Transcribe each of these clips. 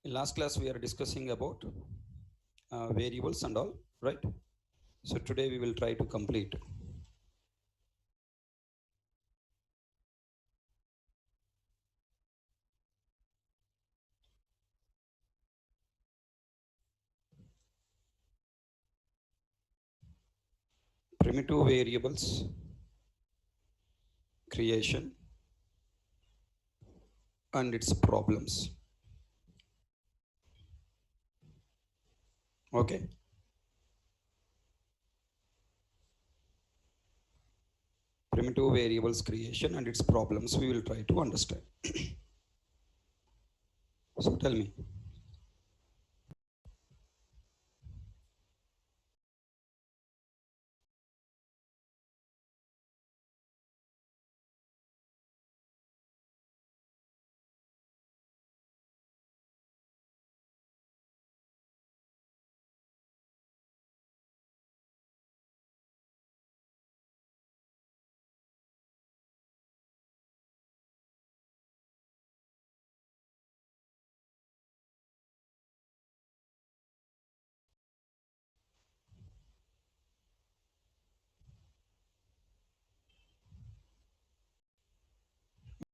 In last class, we are discussing about variables and all, right? So today we will try to complete. Primitive variables creation and its problems. Okay. Primitive variables creation and its problems we will try to understand. So tell me.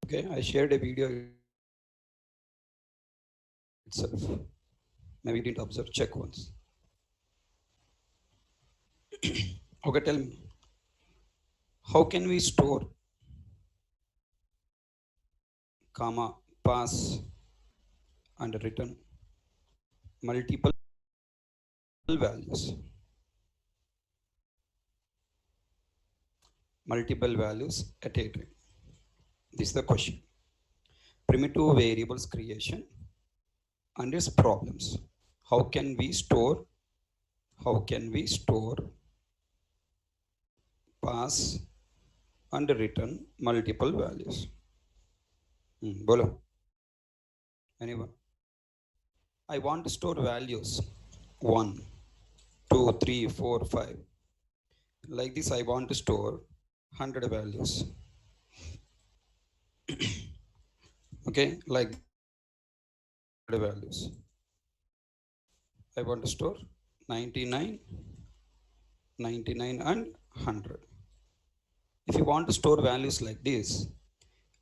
Okay, I shared a video itself. Maybe you didn't observe, check once. Okay, tell me. How can we store, comma, pass and return multiple values? Multiple values at a time. This is the question. Primitive variables creation and its problems. How can we store, pass and return multiple values? Bolo. Anyone? I want to store values 1, 2, 3, 4, 5. Like this, I want to store 100 values. Okay, like values. I want to store 99, 99 and 100. If you want to store values like this,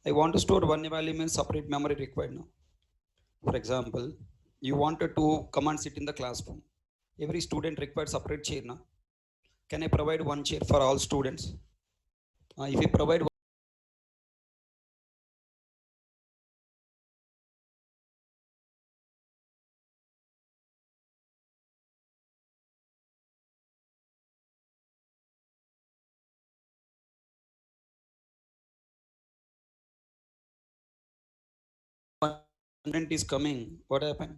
I want to store one value means separate memory required now. For example, you wanted to come and sit in the classroom. Every student requires separate chair now. Can I provide one chair for all students? If you provide student is coming, what happened?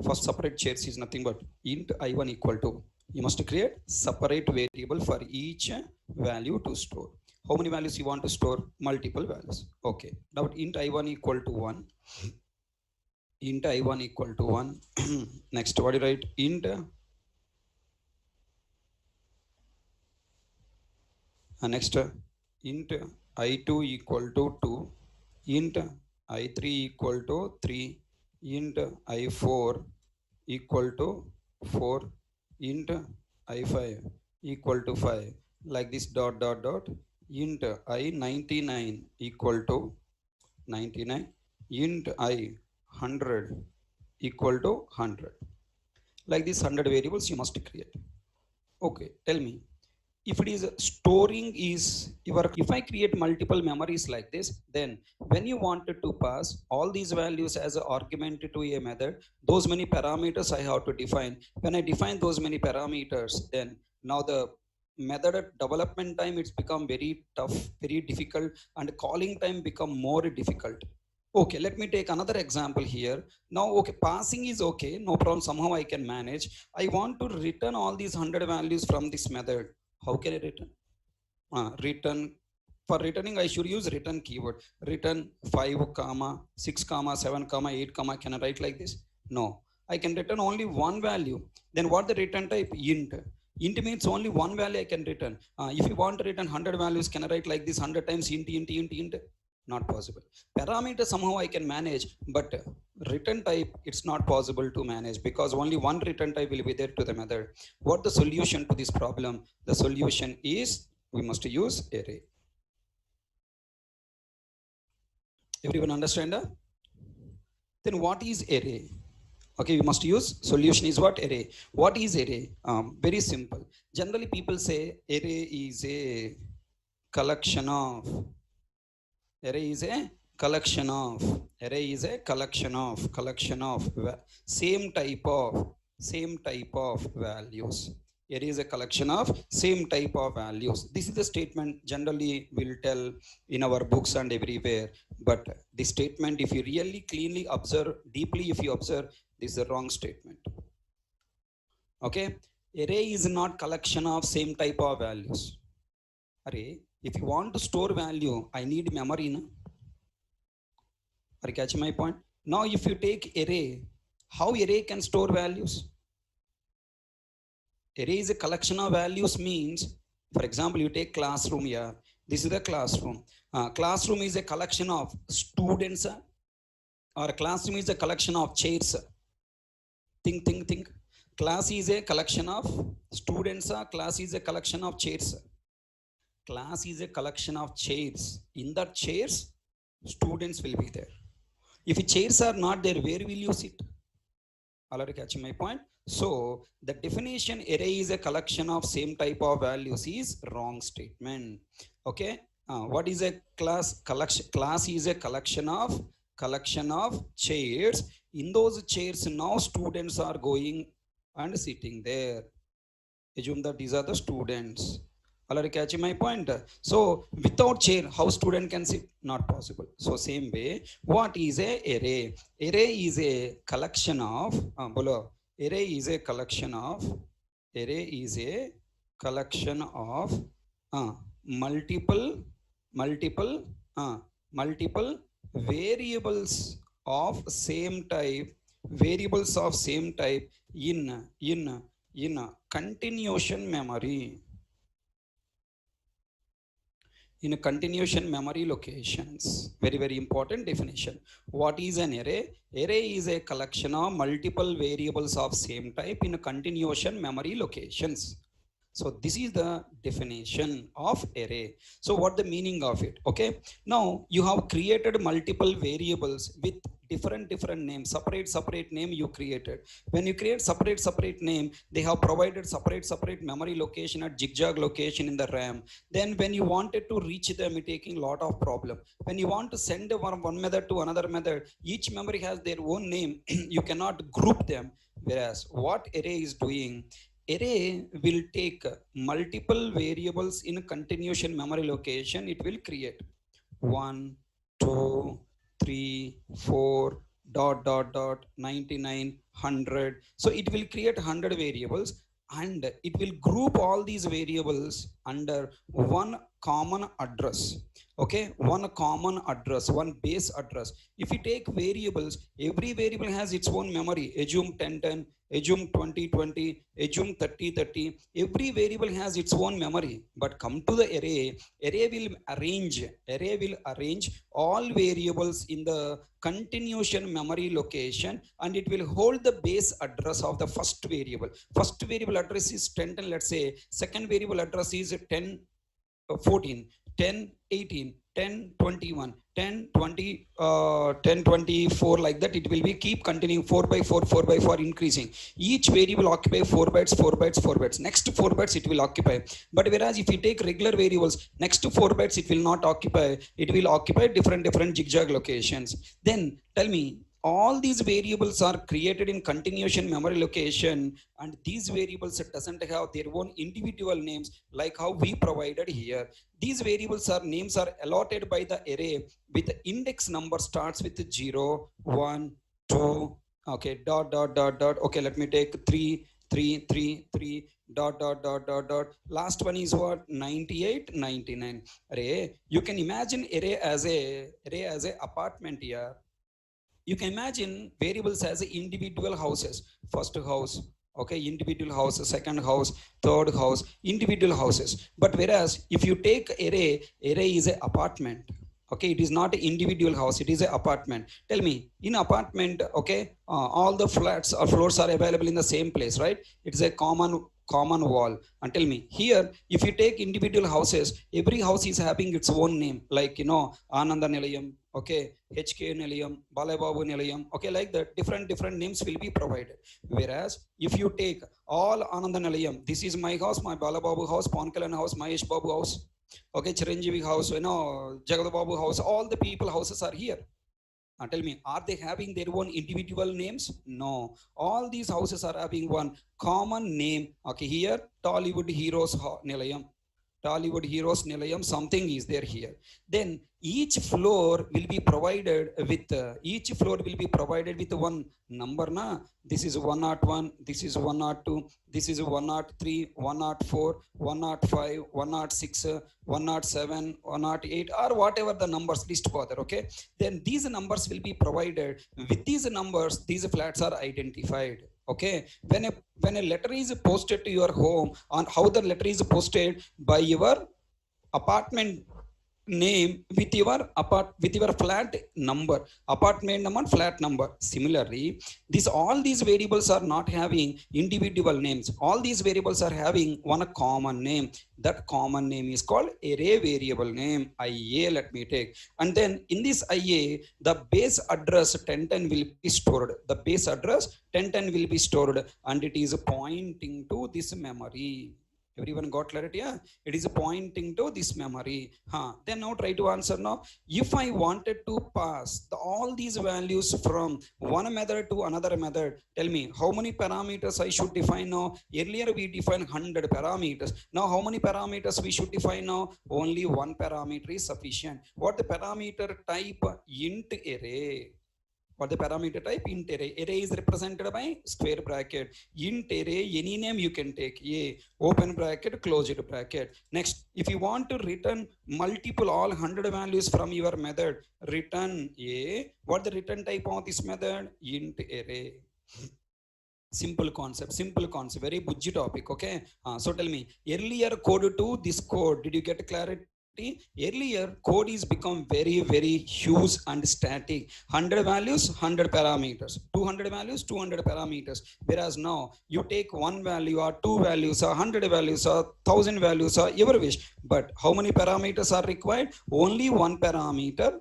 First separate chairs is nothing but int I1 equal to, you must create separate variable for each value to store. How many values you want to store? Multiple values. Okay, now int I1 equal to 1. Int I1 equal to 1. Next, what do you write? Int next int I2 equal to 2. Int I3 equal to 3. Int I4 equal to 4. Int I5 equal to 5. Like this dot dot dot. Int I99 equal to 99. Int I100 equal to 100. Like this 100 variables you must create. Okay, tell me. If it is storing is your, if I create multiple memories like this, then when you wanted to pass all these values as an argument to a method, those many parameters I have to define. When I define those many parameters, then now the method development time, it's become very tough, very difficult, and calling time become more difficult. Okay, let me take another example here. Now, okay, passing is okay, no problem, somehow I can manage. I want to return all these 100 values from this method. How can I return? Return, for returning I should use return keyword. Return 5 comma 6 comma 7 comma 8 comma. Can I write like this? No, I can return only one value. Then what the return type? Int. Int means only one value I can return. If you want to return 100 values, can I write like this? 100 times int int int int. Not possible. Parameter somehow I can manage, but return type it's not possible to manage because only one return type will be there to the method. What the solution to this problem? The solution is we must use array. Everyone understand? Then what is array? Okay, we must use solution is what? Array. What is array? Very simple. Generally people say array is a collection of, array is a collection of, array is a collection of same type of values. Array is a collection of same type of values. This is the statement generally will tell in our books and everywhere, but this statement if you really cleanly observe deeply, if you observe, this is a wrong statement. Okay, array is not collection of same type of values. Array, if you want to store value, I need memory, no? Are you catching my point? Now if you take array, how array can store values? Array is a collection of values means, for example, you take classroom here. This is the classroom. Classroom is a collection of students, or classroom is a collection of chairs. Think. Class is a collection of students. Class is a collection of chairs. Class is a collection of chairs. In that chairs, students will be there. If chairs are not there, where will you sit? Already catching my point? So the definition array is a collection of same type of values is wrong statement. Okay. What is a class? Class is a collection of chairs. In those chairs now students are going and sitting there. Assume that these are the students. Already catching my point? So without chair, how student can sit? Not possible. So same way, what is a array? Array is a collection of array is a collection of multiple variables of same type in continuation memory. In a continuation memory locations. Very important definition. What is an array? Array is a collection of multiple variables of same type in a continuation memory locations. So this is the definition of array. So what the meaning of it? Okay, now you have created multiple variables with different names, separate name you created. When you create separate name, they have provided separate memory location at zigzag location in the RAM. Then when you wanted to reach them, it taking lot of problem. When you want to send one method to another method, each memory has their own name. You cannot group them. Whereas what array is doing, array will take multiple variables in continuation memory location. It will create 1 2 3 4 .99 100. So it will create 100 variables, and it will group all these variables under one common address. Okay, one common address, one base address. If you take variables, every variable has its own memory. Assume 1010, assume 2020, assume 3030. Every variable has its own memory. But come to the array will arrange all variables in the continuation memory location, and it will hold the base address of the first variable. First variable address is 1010, let's say. Second variable address is 10 14, 10 18, 10 21, 10 20, 10 24, like that. It will be keep continuing 4 by 4 increasing. Each variable occupy 4 bytes. Next 4 bytes it will occupy. But whereas if you take regular variables, next 4 bytes it will not occupy. It will occupy different zigzag locations. Then tell me, all these variables are created in continuation memory location, and these variables doesn't have their own individual names like how we provided here. These variables are names are allotted by the array with the index number starts with 0 1 2. Okay, dot. Okay, let me take 3 dot. Last one is what? 98 99. Array, you can imagine array as a apartment here. You can imagine variables as individual houses. First house, okay, individual house. Second house, third house, individual houses. But whereas if you take array is a apartment. Okay, it is not an individual house, it is an apartment. Tell me, in apartment, okay, all the flats or floors are available in the same place, right? It's a common wall. And tell me here, if you take individual houses, every house is having its own name, like Ananda Nilayam, okay, HK Nilayam, Balababu Nilayam, okay, like that different names will be provided. Whereas if you take all Ananda Nilayam, this is my house, my Balababu house, Pankalan house, Mahesh Babu house, okay, Chiranjeevi house, Jagadababu house, all the people houses are here. Tell me, are they having their own individual names? No. All these houses are having one common name. Okay, here Tollywood Heroes Nilayam. Tollywood Heroes Nilayam, something is there here. Then each floor will be provided with one number. Na? This is 101, this is 102, this is 103, 104, 105, 106, 107, 108, or whatever the numbers list further. Okay, then these numbers will be provided. With these numbers, these flats are identified. Okay, when a letter is posted to your home, on how the letter is posted by your apartment name with your flat number, apartment number, flat number. Similarly, all these variables are not having individual names. All these variables are having one common name. That common name is called array variable name, IA. Let me take. And then in this IA, the base address 1010 will be stored. The base address 1010 will be stored, and it is pointing to this memory. Everyone got clarity? Yeah, it is pointing to this memory. Then now try to answer now. If I wanted to pass all these values from one method to another method, tell me how many parameters I should define now. Earlier we defined 100 parameters. Now how many parameters we should define now? Only one parameter is sufficient. What the parameter type? Int array. For the parameter type, int array. Array is represented by square bracket. Int array, any name you can take. A, open bracket, closed bracket. Next, if you want to return multiple all 100 values from your method, return A. What the return type of this method? Int array. Simple concept, very budgy topic. Okay, so tell me, earlier code to this code, did you get clarity? Earlier code is become very huge and static. 100 values, 100 parameters, 200 values, 200 parameters. Whereas now you take one value or two values or 100 values or 1000 values or your wish. But how many parameters are required? Only one parameter.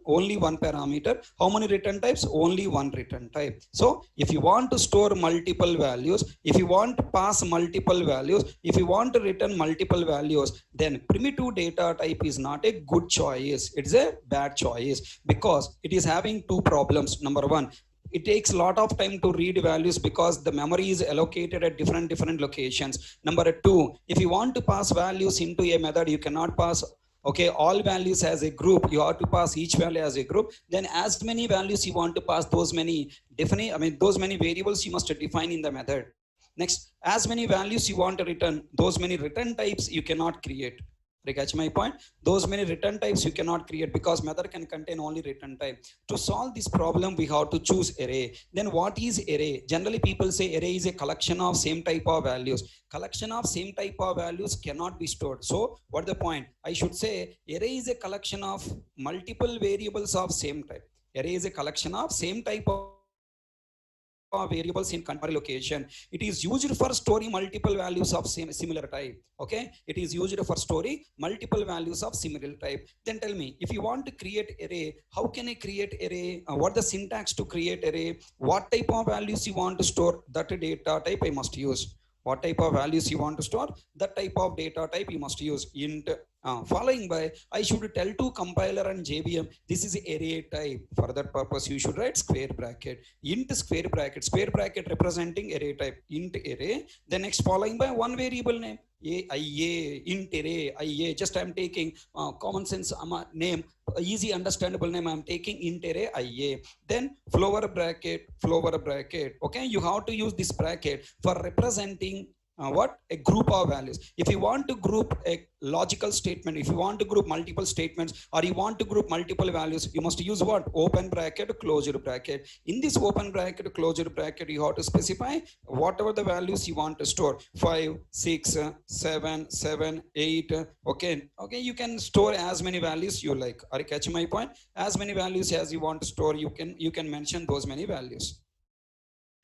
How many return types? Only one return type. So if you want to store multiple values, if you want to pass multiple values, if you want to return multiple values, then primitive data type is not a good choice. It's a bad choice because it is having two problems. Number one, it takes a lot of time to read values because the memory is allocated at different locations. Number two, if you want to pass values into a method, you cannot pass, okay, all values as a group. You have to pass each value as a group. Then as many values you want to pass, those many those many variables you must define in the method. Next, as many values you want to return, those many return types you cannot create. Catch my point? Those many return types you cannot create because method can contain only return type. To solve this problem, we have to choose array. Then what is array? Generally people say array is a collection of same type of values. Collection of same type of values cannot be stored. So what the point? I should say array is a collection of multiple variables of same type. Array is a collection of same type of variables in contemporary location. It is used for storing multiple values of similar type. Okay, it is used for storing multiple values of similar type. Then tell me, if you want to create array, how can I create array? What the syntax to create array? What type of values you want to store? That data type I must use. What type of values you want to store? That type of data type you must use. Int. Following by, I should tell to compiler and JVM, this is array type. For that purpose, you should write square bracket. Int square bracket representing array type. Int array. Then next, following by one variable name. IA, int array, IA. Just I'm taking common sense name, easy understandable name. I'm taking int array IA. Then flower bracket. Okay, you have to use this bracket for representing what? A group of values. If you want to group a logical statement, if you want to group multiple statements, or you want to group multiple values, you must use what? Open bracket, closure bracket. In this open bracket, closure bracket, you have to specify whatever the values you want to store. 5, 6, 7, 7, 8. Okay, you can store as many values you like. Are you catching my point? As many values as you want to store, you can mention those many values.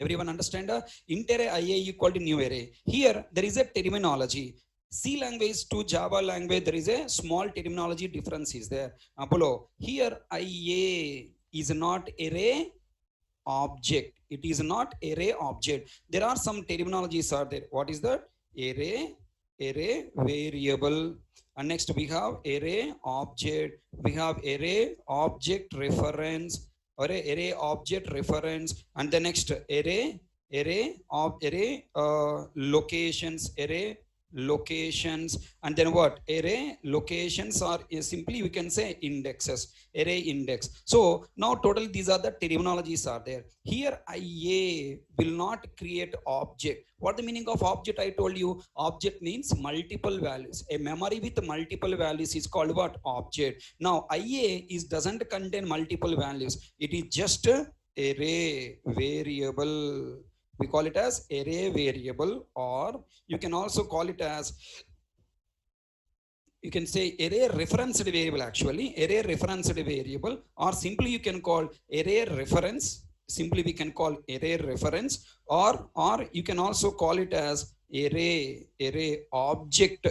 Everyone understand? Int array IA equal to new array. Here there is a terminology. C language to Java language, there is a small terminology difference is there. Below here, IA is not array object. It is not array object. There are some terminologies are there. What is that? Array variable. And next we have array object. We have array object reference. Array object reference, and the next array locations, array locations, and then what? Array locations are simply we can say indexes, array index. So now total these are the terminologies are there. Here IA will not create object. What the meaning of object? I told you object means multiple values. A memory with multiple values is called what? Object. Now IA doesn't contain multiple values. It is just array variable. We call it as array variable, or you can also call it as, you can say array referenced variable, actually array referenced variable, or simply you can call array reference. Simply we can call array reference, or you can also call it as array object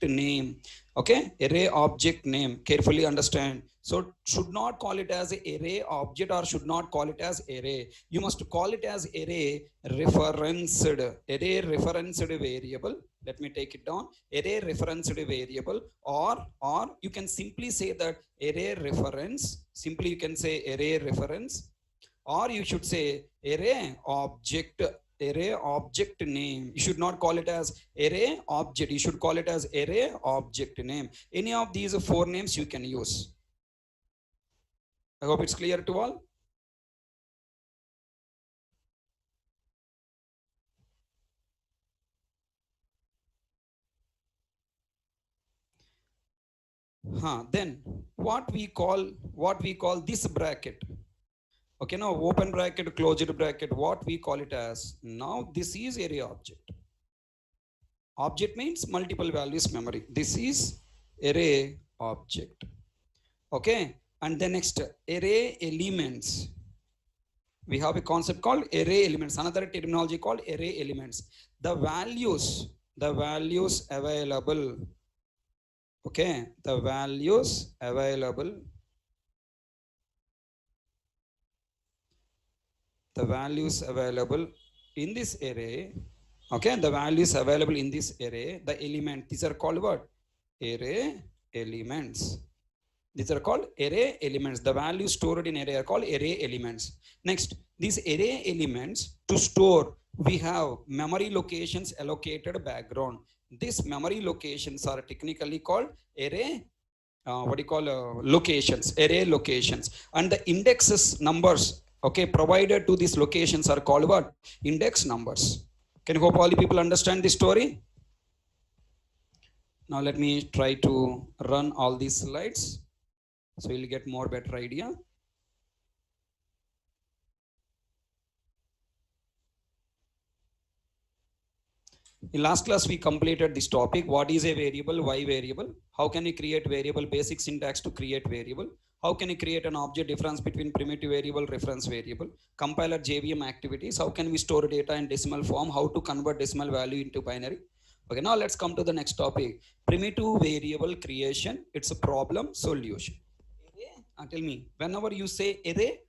name. Okay, array object name. Carefully understand. So should not call it as array object, or should not call it as array. You must call it as array referenced variable. Let me take it down. Array referenced variable, or you can simply say that array reference. Simply you can say array reference, or you should say array object name. You should not call it as array object. You should call it as array object name. Any of these 4 names you can use. I hope it's clear to all. Then what we call this bracket. Okay, now open bracket, closed bracket, what we call it as? Now this is array object. Object means multiple values memory. This is array object. Okay, and then next array elements. We have a concept called array elements. Another terminology called array elements. The values available. Okay, the values available. The values available in this array. Okay, the values available in this array, the element, these are called what? Array elements. These are called array elements. The values stored in array are called array elements. Next, these array elements, to store, we have memory locations allocated background. These memory locations are technically called array locations, array locations. And the indexes numbers, okay, provided to these locations are called what? Index numbers. Can you hope all the people understand this story? Now let me try to run all these slides, so you'll get more better idea. In last class, we completed this topic. What is a variable? Why variable? How can we create variable? Basic syntax to create variable. How can you create an object? Difference between primitive variable, reference variable. Compiler JVM activities. How can we store data in decimal form? How to convert decimal value into binary? Okay, now let's come to the next topic. Primitive variable creation. It's a problem solution. Tell me, whenever you say array,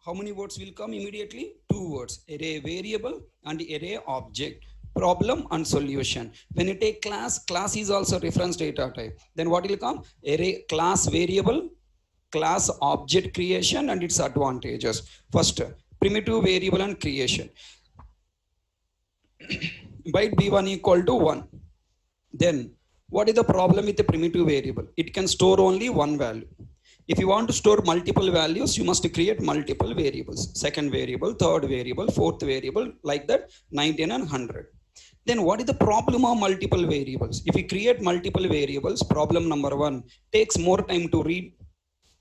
how many words will come immediately? 2 words. Array variable and array object. Problem and solution. When you take class is also reference data type. Then what will come? Array, class variable, class object creation and its advantages. First, primitive variable and creation. Byte b1 equal to 1. Then what is the problem with the primitive variable? It can store only one value. If you want to store multiple values, you must create multiple variables. Second variable, third variable, fourth variable, like that, 19 and 100. Then what is the problem of multiple variables? If we create multiple variables, problem number 1 takes more time to read.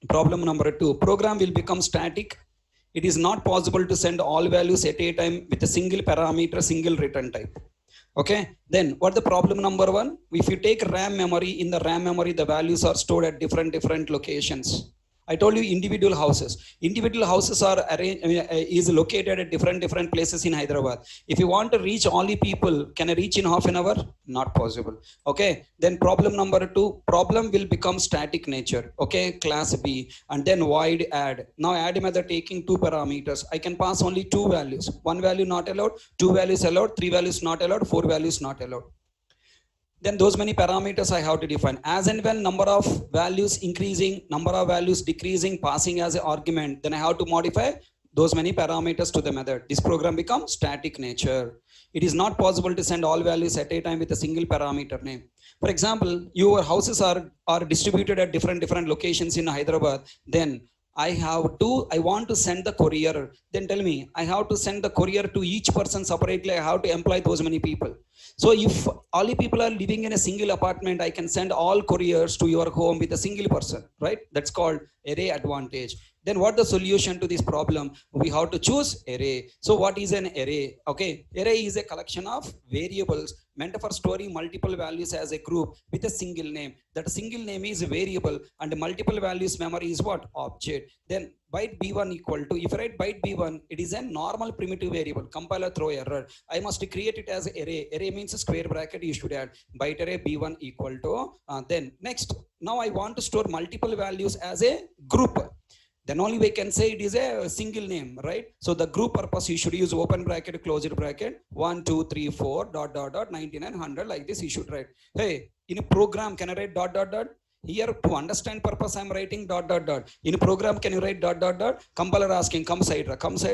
Problem number 2, program will become static. It is not possible to send all values at a time with a single parameter, single return type. Okay, then what the problem number 1? If you take RAM memory, in the RAM memory, the values are stored at different locations. I told you individual houses. Individual houses are arranged, is located at different places in Hyderabad. If you want to reach all the people, can I reach in half an hour? Not possible. Okay. Then problem number 2, problem will become static nature. Okay, class B, and then void add. Now add method taking 2 parameters. I can pass only 2 values. 1 value not allowed, 2 values allowed, 3 values not allowed, 4 values not allowed. Then those many parameters I have to define. As and when number of values increasing, number of values decreasing, passing as an argument, then I have to modify those many parameters to the method. This program becomes static nature. It is not possible to send all values at a time with a single parameter name. For example, your houses are distributed at different locations in Hyderabad. Then I want to send the courier. Then tell me, I have to send the courier to each person separately. I have to employ those many people. So if all the people are living in a single apartment, I can send all couriers to your home with a single person, right? That's called array advantage. Then what the solution to this problem? We have to choose array. So what is an array? Okay, array is a collection of variables meant for storing multiple values as a group with a single name. That single name is a variable, and multiple values memory is what? Object. Then byte b1 equal to, if I write byte b1, it is a normal primitive variable. Compiler throw error. I must create it as array. Array means a square bracket. You should add byte array b1 equal to. Then next, now I want to store multiple values as a group. Then only we can say it is a single name, right? So the group purpose, you should use open bracket, closed bracket, 1, 2, 3, 4, dot, dot, dot, 99, 100, like this you should write. Hey, in a program, can I write dot, dot, dot? Here, to understand purpose, I'm writing dot, dot, dot. In a program, can you write dot, dot, dot? Compiler asking, come side.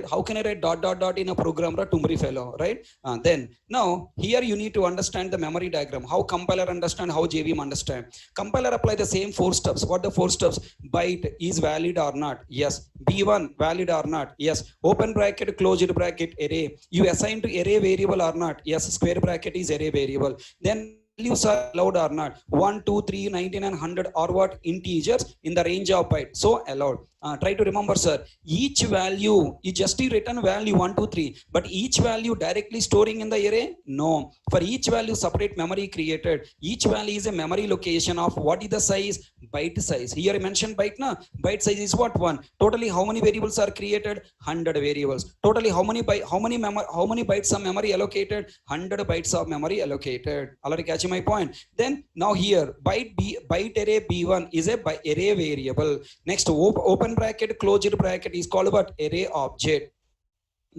How can I write dot, dot, dot in a program? Tumri fellow, right? Then, now, here you need to understand the memory diagram. How compiler understand, how JVM understand. Compiler apply the same 4 steps. What the 4 steps? Byte is valid or not? Yes. B1 valid or not? Yes. Open bracket, closed bracket, array. You assign to array variable or not? Yes. Square bracket is array variable. Then values are allowed or not? 1, 2, 3, 99, 100 or what? Integers in the range of byte. So allowed. Try to remember, sir. Each value, you just written value 1, 2, 3. But each value directly storing in the array? No. For each value, separate memory created. Each value is a memory location of what is the size? Byte size. Here I mentioned byte, na? Byte size is what? 1. Totally how many variables are created? 100 variables. Totally how many bytes of memory allocated? 100 bytes of memory allocated. Already catching my point? Then now here byte array b1 is a array variable. Next, open bracket, closed bracket is called what? Array object.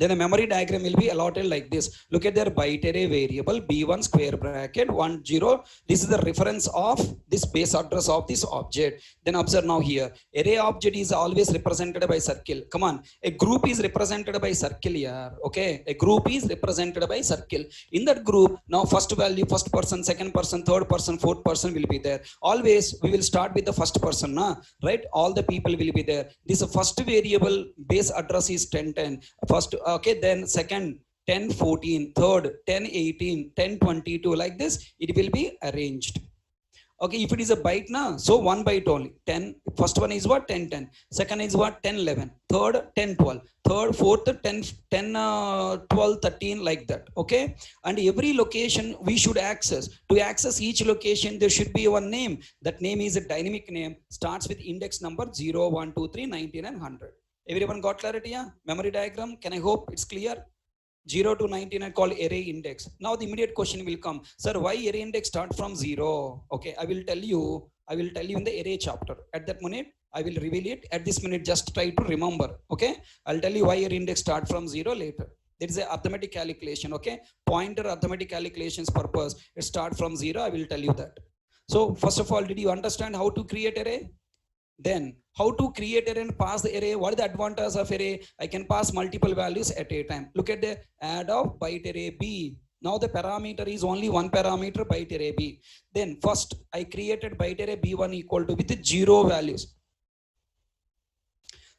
Then the memory diagram will be allotted like this. Look at their byte array variable b1 square bracket 1 0. This is the reference of this base address of this object. Then observe now here. Array object is always represented by circle. Come on. A group is represented by circle here. Okay. A group is represented by circle. In that group, now first value, first person, second person, third person, fourth person will be there. Always we will start with the first person. Right? All the people will be there. This first variable base address is 1010. First, okay, then second 10 14, third 10 18, 10 22, like this it will be arranged. Okay, if it is a byte so one byte only. 10, first one is what? 10 10, second is what? 10 11, third 10 12, third fourth 10 12 13, like that. Okay, and every location we should access. To access each location there should be one name. That name is a dynamic name, starts with index number 0 1 2 3 99 100. Everyone got clarity? Memory diagram, can I hope it's clear? 0 to 99 called array index. Now the immediate question will come, sir, why array index start from 0? Okay, I will tell you in the array chapter. At that minute I will reveal it. At this minute just try to remember. Okay, I'll tell you why array index start from 0 later. There is a arithmetic calculation. Okay, pointer arithmetic calculations purpose, it start from 0. I will tell you that. So first of all, did you understand how to create array? Then how to create array and pass the array? What is the advantage of array? I can pass multiple values at a time. Look at the add of byte array b. Now the parameter is only one parameter, byte array b. Then first I created byte array b1 equal to with 0 values.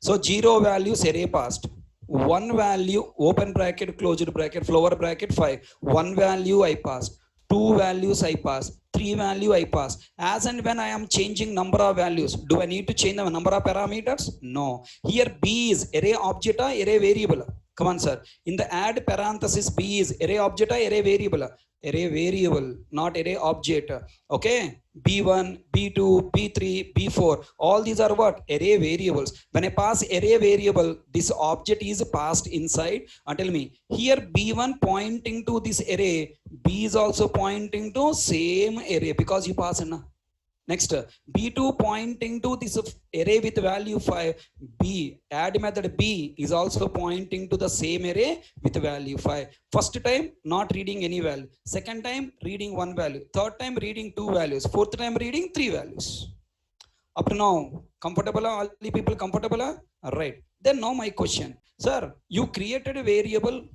So 0 values array passed. one value, open bracket, closed bracket, flower bracket 5. One value I pass, two values I pass, three value I pass. As and when I am changing number of values, do I need to change the number of parameters? No. Here B is array object or array variable. Come on, sir. In the add parenthesis, B is array object or array variable. Array variable, not array object. Okay. B1, B2, B3, B4. All these are what? Array variables. When I pass array variable, this object is passed inside. And tell me, here B1 pointing to this array, B is also pointing to same array because you pass in. Next, B2 pointing to this array with value 5. B, add method B is also pointing to the same array with value 5. First time, not reading any value. Second time, reading one value. Third time, reading two values. Fourth time, reading three values. Up to now, comfortable? All the people comfortable? All right. Then now my question. Sir, you created a variable.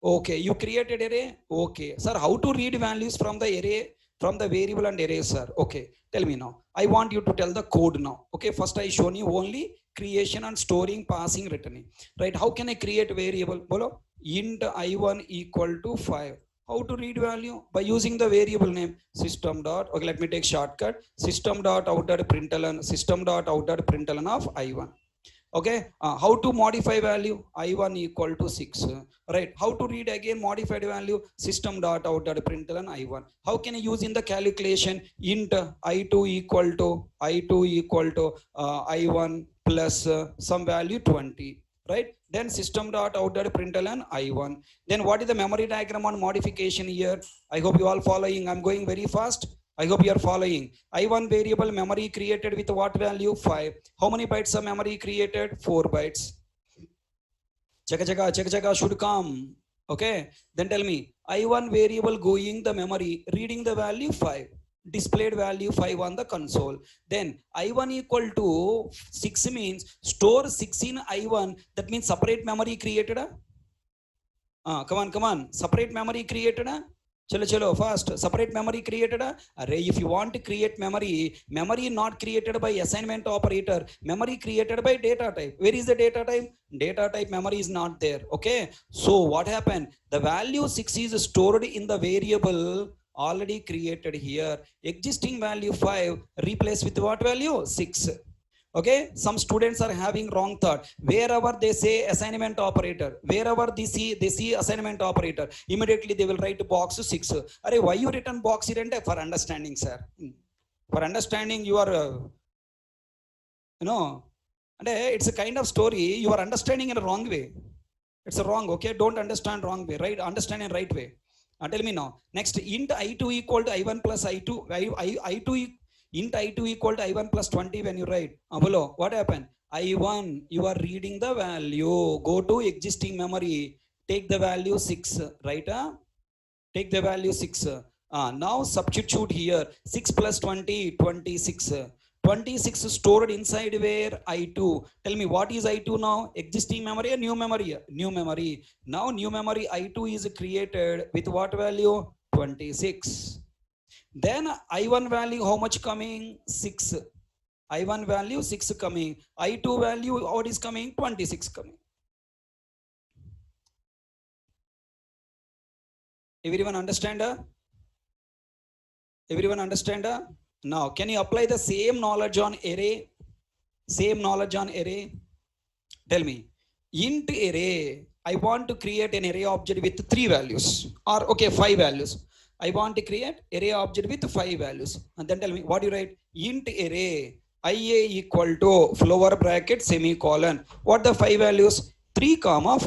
Okay, you created array. Okay. Sir, how to read values from the array? From the variable and array, sir. Okay, tell me now. I want you to tell the code now. Okay, first I shown you only creation and storing, passing, returning. Right? How can I create variable? Bolo, int I1 equal to 5. How to read value? By using the variable name system dot. Okay, let me take shortcut. System dot out dot println, system dot out dot println of I1. Okay, how to modify value? I1 equal to 6. Right, how to read again modified value? System dot out dot println I1. How can I use in the calculation? Int I2 equal to I1 plus some value 20. Right, then system dot out dot println I1. Then what is the memory diagram on modification here? I hope you all following. I'm going very fast. I hope you are following. I1 variable memory created with what value? 5. How many bytes of memory created? 4 bytes. Cheka should come. Okay. Then tell me, I1 variable going the memory, reading the value 5. Displayed value 5 on the console. Then I1 equal to 6 means store 6 in I1. That means separate memory created. Come on. Separate memory created. Chalo, fast. Separate memory created. Array, if you want to create memory not created by assignment operator, memory created by data type. Where is the data type? Data type memory is not there. Okay. So what happened? The value 6 is stored in the variable already created here. Existing value 5 replaced with what value? 6. Okay, some students are having wrong thought. Wherever they say assignment operator, wherever they see assignment operator, immediately they will write box 6. Array, why you written box here? For understanding, sir. For understanding, you are, it's a kind of story. You are understanding in a wrong way. It's a wrong. Okay, don't understand wrong way. Right, understand in right way. Tell me now. Next, int I2 equal to I1 plus I2. I2 int I2 equal to I1 plus 20 when you write. Below, what happened? I1, you are reading the value. Go to existing memory. Take the value 6, right? Take the value 6. Now substitute here. 6 plus 20, 26. 26 stored inside where? I2. Tell me, what is I2 now? Existing memory or new memory? New memory. Now new memory I2 is created with what value? 26. Then I1 value, how much coming? 6. I1 value 6 coming. I2 value, what is coming? 26 coming. Everyone understand? Everyone understand? Now, can you apply the same knowledge on array? Same knowledge on array? Tell me, int array, I want to create an array object with 3 values or okay, 5 values. I want to create array object with 5 values. And then tell me, what do you write? Int array, IA equal to flower bracket semicolon. What the 5 values? 3, 4,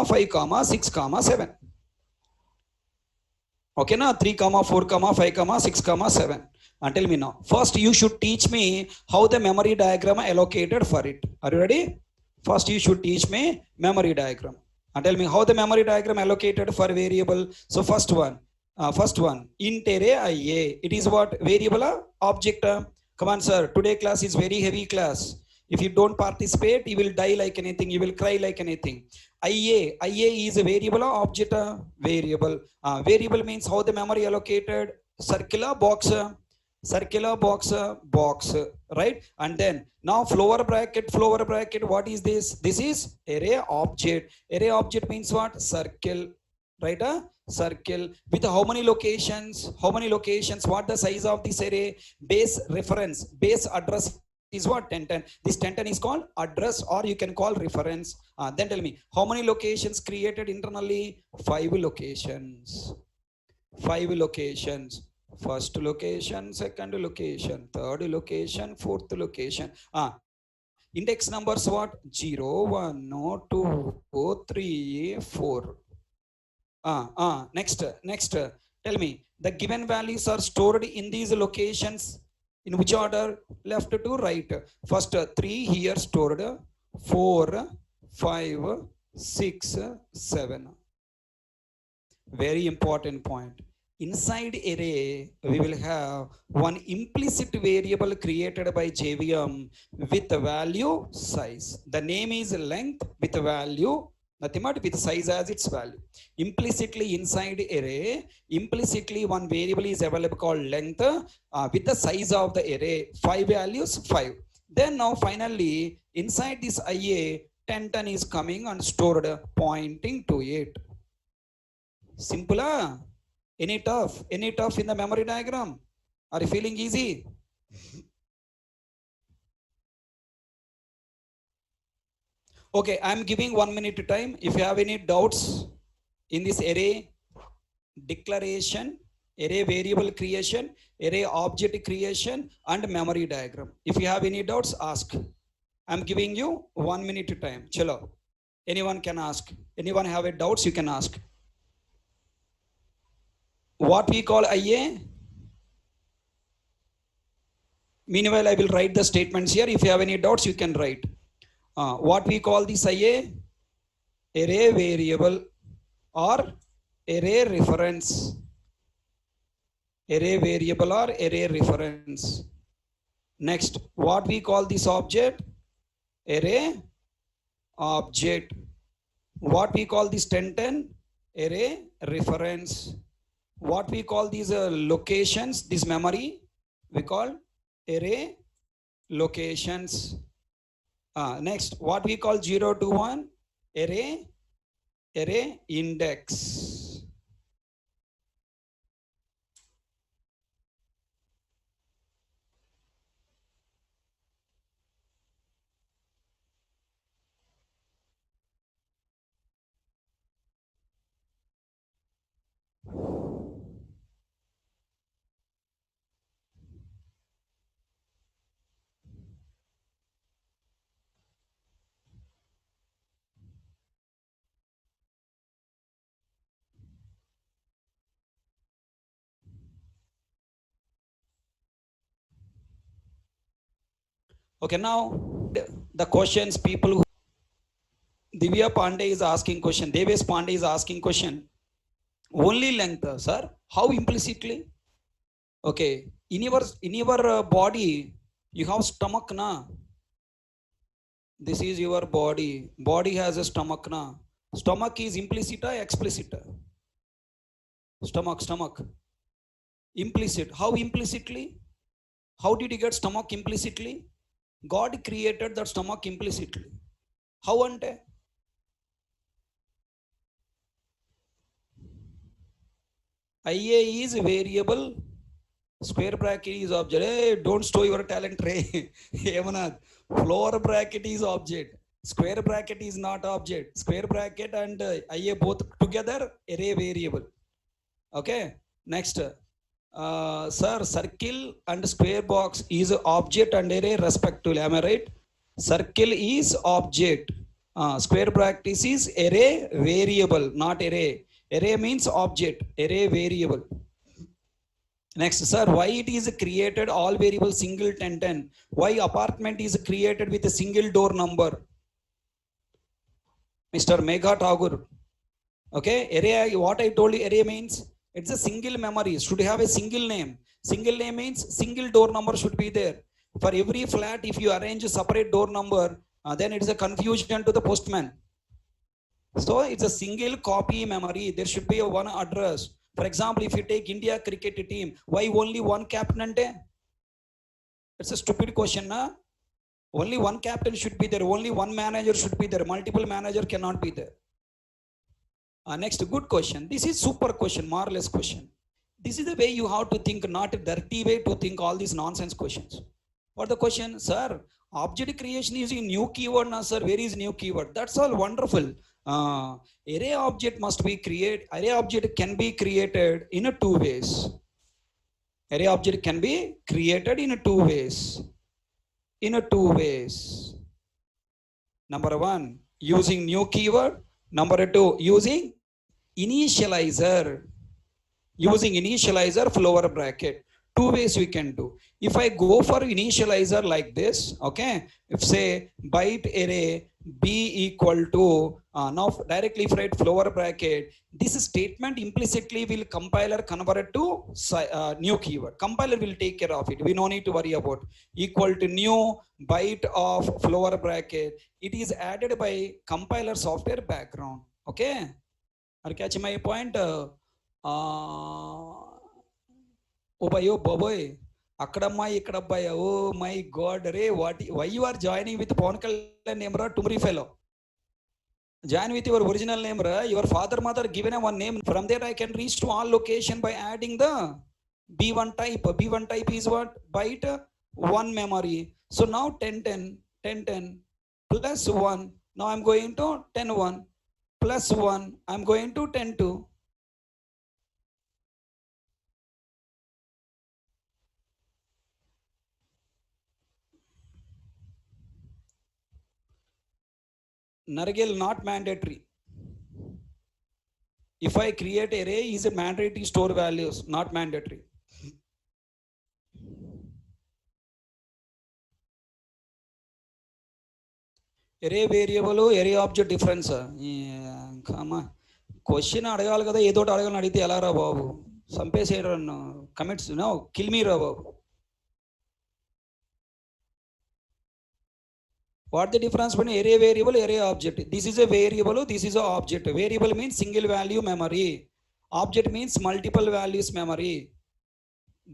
5, 6, 7. Okay, now 3, 4, 5, 6, 7. And tell me now. First, you should teach me how the memory diagram allocated for it. Are you ready? First, you should teach me memory diagram. And tell me how the memory diagram allocated for variable. So first one, int array IA. It is what? Variable object. Come on, sir. Today class is very heavy class. If you don't participate, you will die like anything. You will cry like anything. IA is a variable object. Variable. Variable means how the memory allocated. Circular box. circular box, box, right? And then now flower bracket, what is this? This is array object. Array object means what? Circle, right? Circle with how many locations? How many locations? What the size of this array? Base reference, base address is what? 1010. This 1010 is called address, or you can call reference. Then tell me how many locations created internally? 5 locations. 5 locations. First location, second location, third location, fourth location. Index numbers what? 0, 1, 2, 3, 4. Next. Tell me the given values are stored in these locations in which order? Left to right. First 3 here stored, 4, 5, 6, 7. Very important point. Inside array, we will have one implicit variable created by JVM with the value size. The name is length with value, nothing but with size as its value. Implicitly inside array, implicitly one variable is available called length with the size of the array, 5 values, 5. Then now finally, inside this IA, 10 is coming and stored pointing to it. Simple, any tough in the memory diagram? Are you feeling easy? Okay, I'm giving 1 minute time. If you have any doubts in this array declaration, array variable creation, array object creation, and memory diagram, if you have any doubts, ask. I'm giving you 1 minute time. Chalo, anyone can ask. Anyone have a doubts, you can ask. What we call IA? Meanwhile, I will write the statements here. If you have any doubts, you can write. What we call this IA? Array variable or array reference. Array variable or array reference. Next, what we call this object? Array object. What we call this 1010? Array reference. What we call these locations, this memory, we call array locations. Next, what we call 0 to 1? Array index. Okay, now the questions people who Divya Pandey is asking question, Devesh Pandey is asking question. Only length, sir. How implicitly? Okay, in your body, you have stomach, na? This is your body. Body has a stomach, na? Stomach is implicit or explicit? Stomach. Implicit. How implicitly? How did you get stomach implicitly? God created that stomach implicitly. How ante? IA is variable, square bracket is object. Hey, don't show your talent, Ray. Hemanath, floor bracket is object. Square bracket is not object. Square bracket and IA both together, array variable. Okay, next. Sir, circle and square box is object and array respectively. Am I right? Circle is object. Square bracket is array variable, not array. Array means object, array variable. Next, sir, why it is created all variable single 1010? Why apartment is created with a single door number? Mr. Megha Tagore. Okay, array, what I told you, array means it's a single memory, should have a single name. Single name means single door number should be there. For every flat, if you arrange a separate door number, then it is a confusion to the postman. So it's a single copy memory. There should be a one address. For example, if you take India cricket team, why only one captain? It's a stupid question, na? Only one captain should be there, only one manager should be there, multiple manager cannot be there. Next, good question. This is super question, marvelous question. This is the way you have to think, not a dirty way to think all these nonsense questions. What the question, sir? Object creation is a new keyword, na sir? Where is new keyword? That's all wonderful. Array object must be created. Array object can be created in a two ways. Array object can be created in a two ways. In a two ways. Number one, using new keyword. Number two, using initializer. Using initializer, flower bracket. Two ways we can do. If I go for initializer like this, okay, if say byte array b equal to, now directly if I write flower bracket, this statement implicitly will compiler convert to new keyword. Compiler will take care of it. We no need to worry about. Equal to new byte of flower bracket. It is added by compiler software background. Okay, are catch my point? ఓ భయో బాబోయ్, అక్కడమ్మాయి ఇక్కడ అబ్బాయి, oh my God రే, why you are joining with Pavan Kalyan name రా, టుమరీ fellow. Join with your original name, ra. Your father mother given a one name. From there I can reach to all location by adding the b1 type. B1 type is what? Byte 1 memory. So now 10 plus 1. Now I'm going to 10 1 plus 1. I'm going to 10 2. Nargil not mandatory. If I create array, is it mandatory to store values? Not mandatory. Array variable, array object difference. Question అడగాలి కదా, ఏదో అడగాలని అడిగితే ఎలా రా బాబు? సంపేసేయరు comments, no kill me రా బాబు. What the difference between array variable, array object? This is a variable, this is a object. Variable means single value memory. Object means multiple values memory.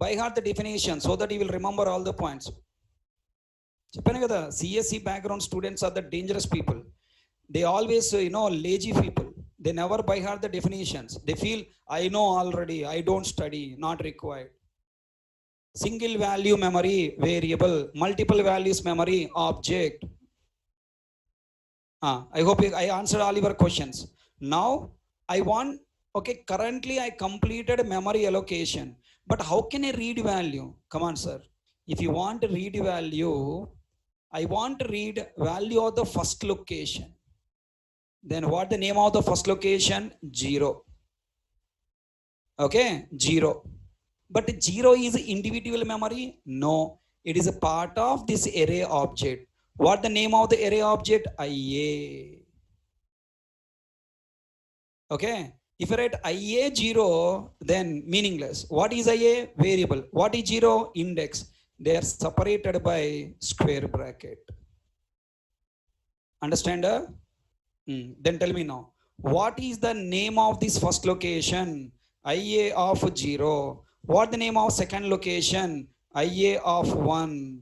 By heart the definition so that you will remember all the points. చెప్పాను కదా, CSE background students are the dangerous people. They always, lazy people. They never by heart the definitions. They feel, I know already, I don't study, not required. Single value memory, variable. Multiple values memory, object. I hope I answered all your questions. Now I want, okay, currently I completed memory allocation, but how can I read value? Come on, sir. If you want to read value, I want to read value of the first location. Then what the name of the first location? 0. Okay, 0. But 0 is individual memory? No, it is a part of this array object. What the name of the array object? IA. Okay, if I write IA 0, then meaningless. What is IA? Variable. What is 0? Index. They are separated by square bracket. Understand? Then tell me now, what is the name of this first location? IA of 0. What the name of second location? IA of 1.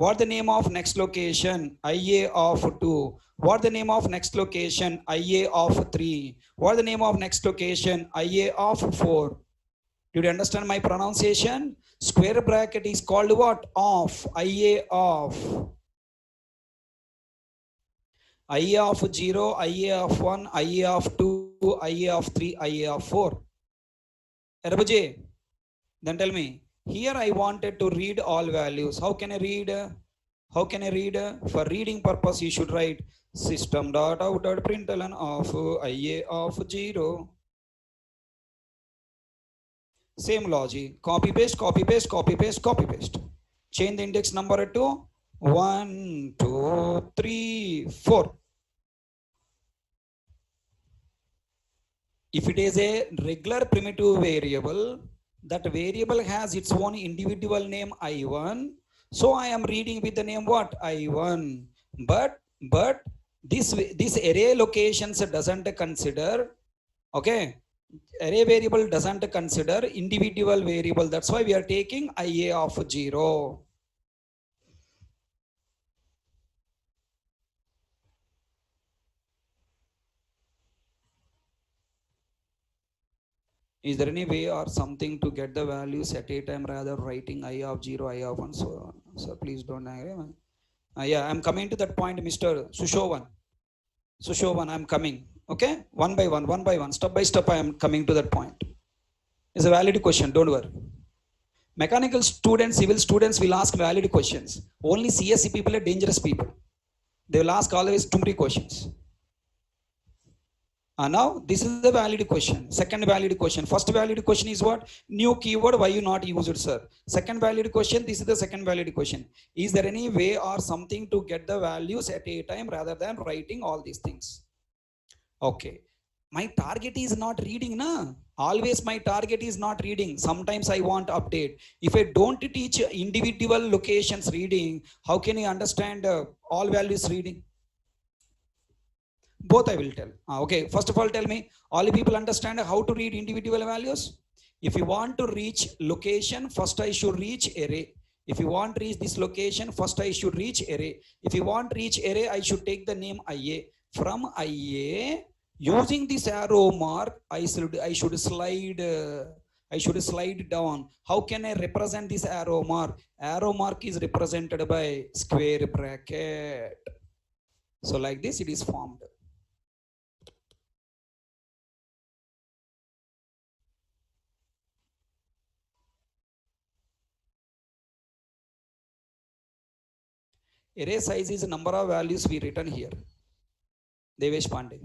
What the name of next location? IA of 2. What the name of next location? IA of 3. What the name of next location? IA of 4. Did you understand my pronunciation? Square bracket is called what? Of. IA of. IA of 0, IA of 1, IA of 2, IA of 3, IA of 4. Erabuje, then tell me. Here I wanted to read all values. How can I read? How can I read? For reading purpose, you should write system.out.println of IA of 0. Same logic. Copy paste, copy paste, copy paste, copy paste. Change the index number to 1, 2, 3, 4. If it is a regular primitive variable, that variable has its own individual name I1. So I am reading with the name what? I1. But this array locations doesn't consider, okay, array variable doesn't consider individual variable. That's why we are taking IA of 0. Is there any way or something to get the values at a time rather writing I of 0, I of 1, so on? So please don't agree. Yeah, I'm coming to that point, Mr. Sushovan. Sushovan, I'm coming. Okay, one by one, step by step, I am coming to that point. It's a valid question, don't worry. Mechanical students, civil students will ask valid questions. Only CSE people are dangerous people. They will ask always too many questions. Now this is the valid question. Second valid question. First valid question is what? New keyword, why you not use it, sir? Second valid question, this is the second valid question. Is there any way or something to get the values at a time rather than writing all these things? Okay, my target is not reading, na? Always my target is not reading. Sometimes I want update. If I don't teach individual locations reading, how can you understand all values reading? Both I will tell. Okay, first of all, tell me, all people understand how to read individual values? If you want to reach location, first I should reach array. If you want to reach this location, first I should reach array. If you want to reach array, I should take the name IA. From IA, using this arrow mark, I should slide down. How can I represent this arrow mark? Arrow mark is represented by square bracket. So like this it is formed. Array size is the number of values we written here. Devesh Pandey.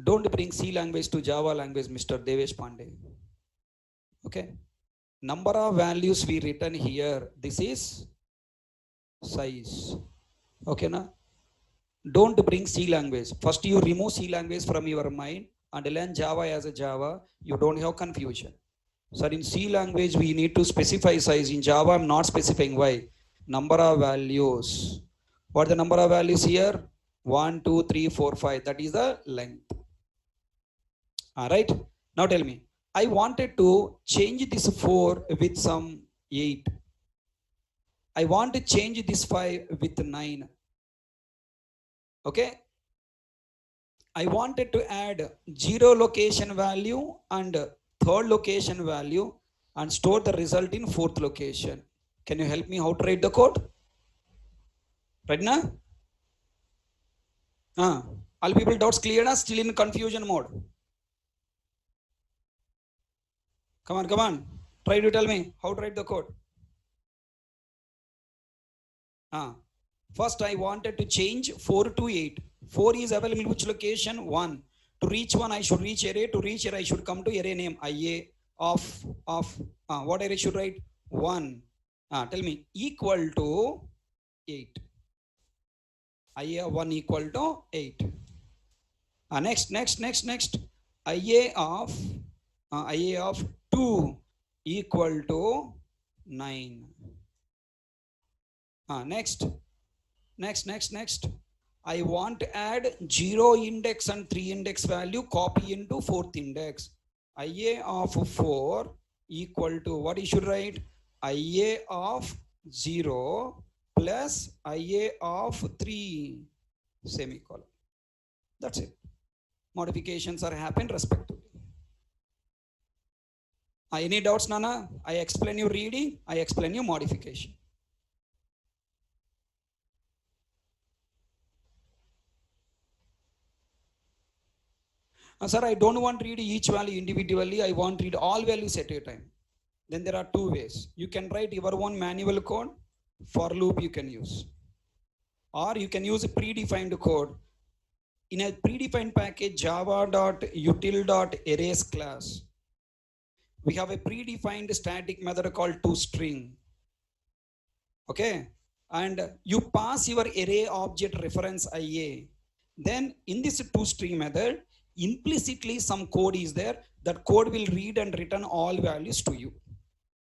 Don't bring C language to Java language, Mr. Devesh Pandey. Okay. Number of values we written here. This is size. Okay, na? Don't bring C language. First you remove C language from your mind and learn Java as a Java. You don't have confusion. Sir, in C language, we need to specify size. In Java, I'm not specifying. Why? Number of values. What are the number of values here? 1, 2, 3, 4, 5. That is the length. All right. Now tell me. I wanted to change this 4 with some 8. I want to change this 5 with 9. Okay. I wanted to add 0 location value and 3rd location value and store the result in 4th location. Can you help me how to write the code? Right now? All people doubts clear na? Still in confusion mode. Come on. Try to tell me how to write the code. First I wanted to change 4 to 8. 4 is available in which location? 1. To reach 1 I should reach array. To reach array I should come to array name IA of what array should write? 1. Tell me, equal to 8. IA 1 equal to 8. Next. IA of 2 equal to 9. Next. I want to add 0 index and 3 index value, copy into 4th index. IA of 4 equal to, what you should write? IA of 0 plus IA of 3, semicolon. That's it. Modifications are happening respectively. Any doubts, Nana? I explain you reading, I explain you modification. Sir, I don't want to read each value individually. I want to read all values at a time. Then there are 2 ways. You can write your own manual code. For loop you can use. Or you can use a predefined code. In a predefined package, java.util.arrays class, we have a predefined static method called toString. Okay. And you pass your array object reference IA. Then in this toString method, implicitly some code is there. That code will read and return all values to you.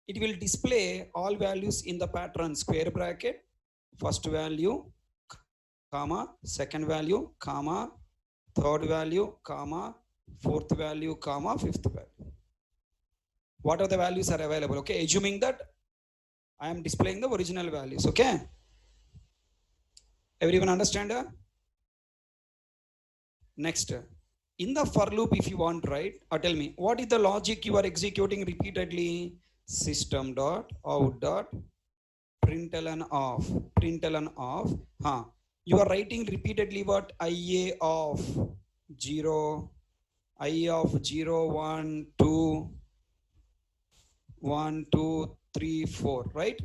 It will display all values in the pattern square bracket, first value, comma, second value, comma, third value, comma, fourth value, comma, fifth value. What are the values are available? Okay, assuming that I am displaying the original values. Okay, everyone understand? Next, in the for loop, if you want, right, or tell me, what is the logic you are executing repeatedly? System dot out dot println of, println of, you are writing repeatedly what? IA of 0, I of 0, 1, 2, 1, 2, 3, 4, right?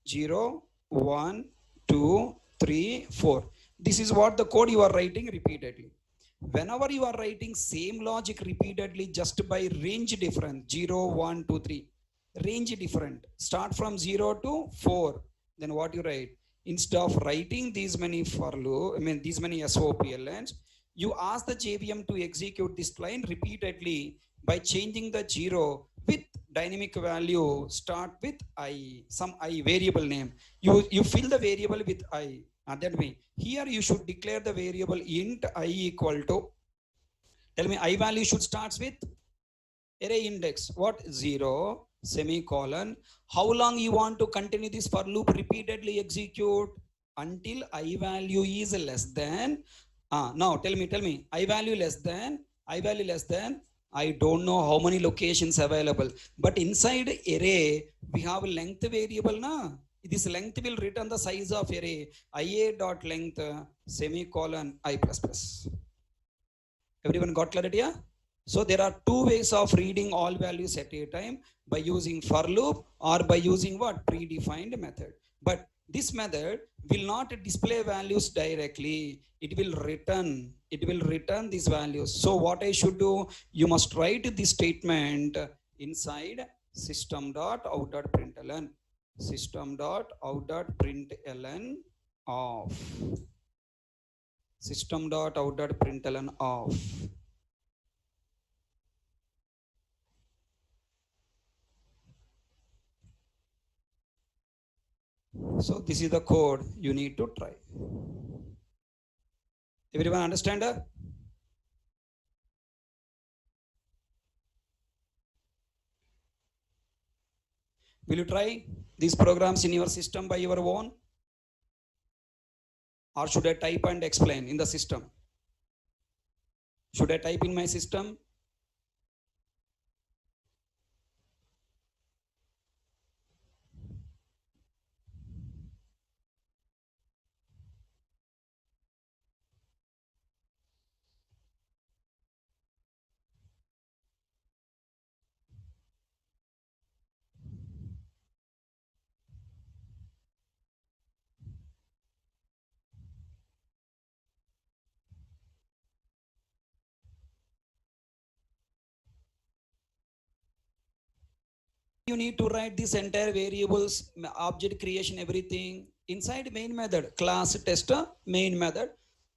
0, 1, 2, 3, 4. This is what the code you are writing repeatedly. Whenever you are writing same logic repeatedly just by range difference, 0, 1, 2, 3, range different, start from 0 to 4, then what you write? Instead of writing these many for loop, these many SOPLNs, you ask the JVM to execute this line repeatedly by changing the 0 with dynamic value, start with I, some I variable name. You fill the variable with I. That way, here you should declare the variable int I equal to, tell me, I value should starts with array index, what? 0, semicolon. How long you want to continue this for loop repeatedly execute? Until I value is less than, now tell me, I value less than, I value less than, I don't know how many locations available, but inside array we have length variable na. This length will return the size of array, ia dot length semicolon I plus plus. Everyone got clarity? Yeah? So there are two ways of reading all values at a time, by using for loop or by using what? Predefined method. But this method will not display values directly. It will return these values. So what I should do? You must write this statement inside system.out.println. System.out.println of. System.out.println of. So this is the code you need to try. Everyone understand? Will you try these programs in your system by your own? Or should I type and explain in the system? Should I type in my system? You need to write this entire variables, object creation, everything inside main method, class test main method,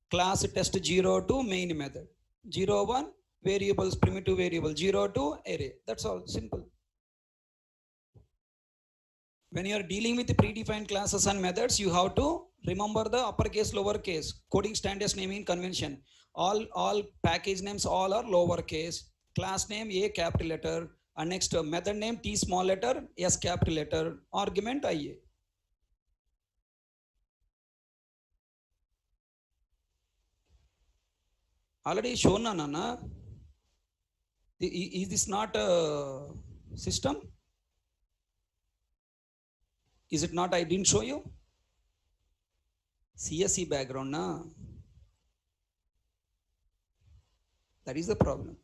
class test 0 to main method, 0 1 variables, primitive variable, 0 to array. That's all, simple. When you are dealing with the predefined classes and methods, you have to remember the uppercase, lowercase, coding standards naming convention. All package names all are lowercase, class name A capital letter, and next method name T small letter, S capital letter, argument IA. Already shown, Nana. Is this not a system? Is it not? I didn't show you. CSE background, na? That is the problem.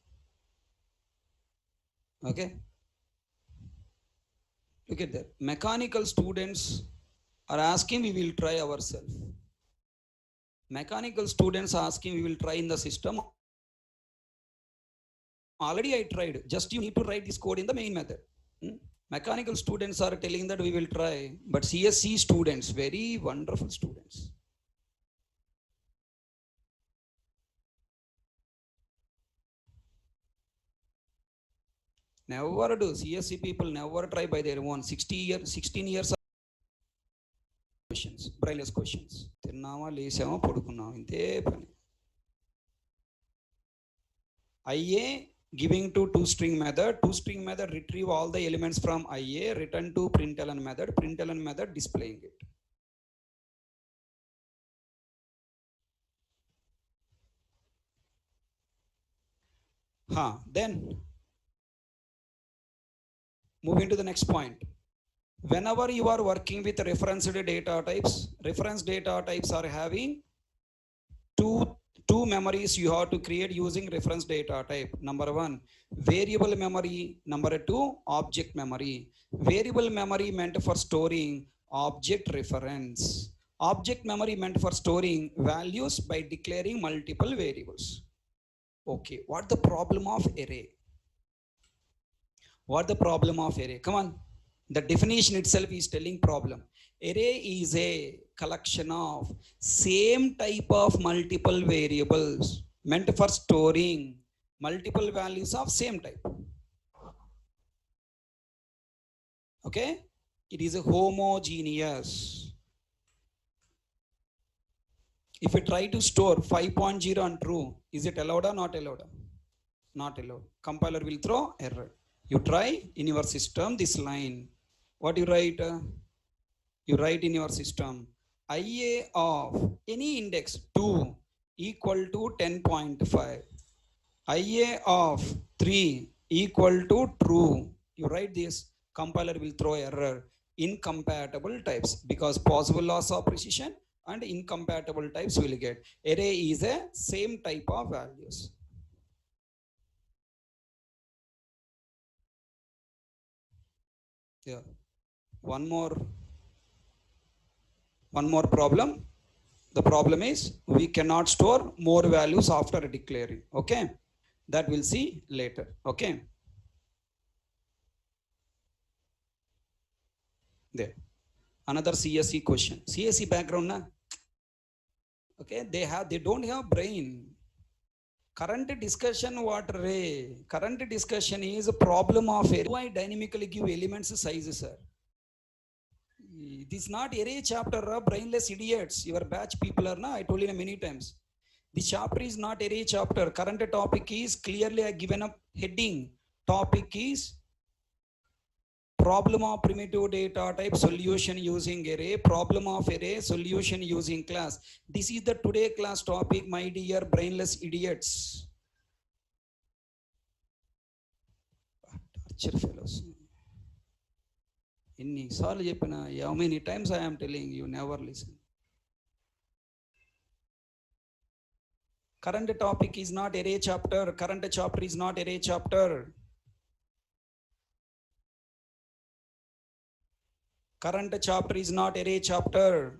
Okay. Look at that. Mechanical students are asking, we will try ourselves. Mechanical students are asking, we will try in the system. Already I tried. Just you need to write this code in the main method. Mechanical students are telling that we will try, but CSE students, very wonderful students. Never do. CSE people never try by their own. 16 years of questions, brainless questions. తిన్నామా లేసామా పడుకున్నాం ఇంతే పని. IA giving to toString method retrieve all the elements from IA, return to println method displaying it. Then moving to the next point. Whenever you are working with referenced data types, reference data types are having two memories you have to create using reference data type. Number one, variable memory. Number two, object memory. Variable memory meant for storing object reference. Object memory meant for storing values by declaring multiple variables. Okay, what the problem of array? What the problem of array? Come on. The definition itself is telling problem. Array is a collection of same type of multiple variables meant for storing multiple values of same type. Okay? It is a homogeneous. If you try to store 5.0 untrue, is it allowed or not allowed? Not allowed. Compiler will throw error. You try in your system this line. What you write? You write in your system IA of any index 2 equal to 10.5. IA of 3 equal to true. You write this, compiler will throw error. Incompatible types, because possible loss of precision and incompatible types will get. Array is a same type of values. Yeah. One more problem. The problem is we cannot store more values after declaring. Okay, that we'll see later. Okay, there another CSE question. CSE background na? Okay, they don't have brain. Current discussion what array? Current discussion is a problem of array. Why dynamically give elements size, sir? This is not array chapter, brainless idiots. Your batch people are na. I told you many times. This chapter is not array chapter. Current topic is clearly given a heading. Topic is problem of primitive data type solution using array. Problem of array solution using class. This is the today class topic, my dear brainless idiots. Torture fellows. How many times I am telling you, never listen. Current topic is not array chapter. Current chapter is not array chapter. Current chapter is not array chapter.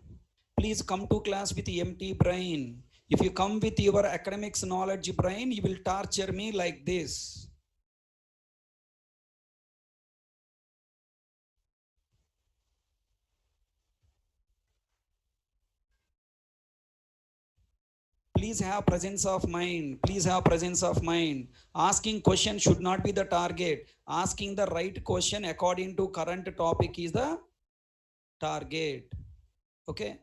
Please come to class with empty brain. If you come with your academics knowledge brain, you will torture me like this. Please have presence of mind. Please have presence of mind. Asking question should not be the target. Asking the right question according to current topic is the target. Okay.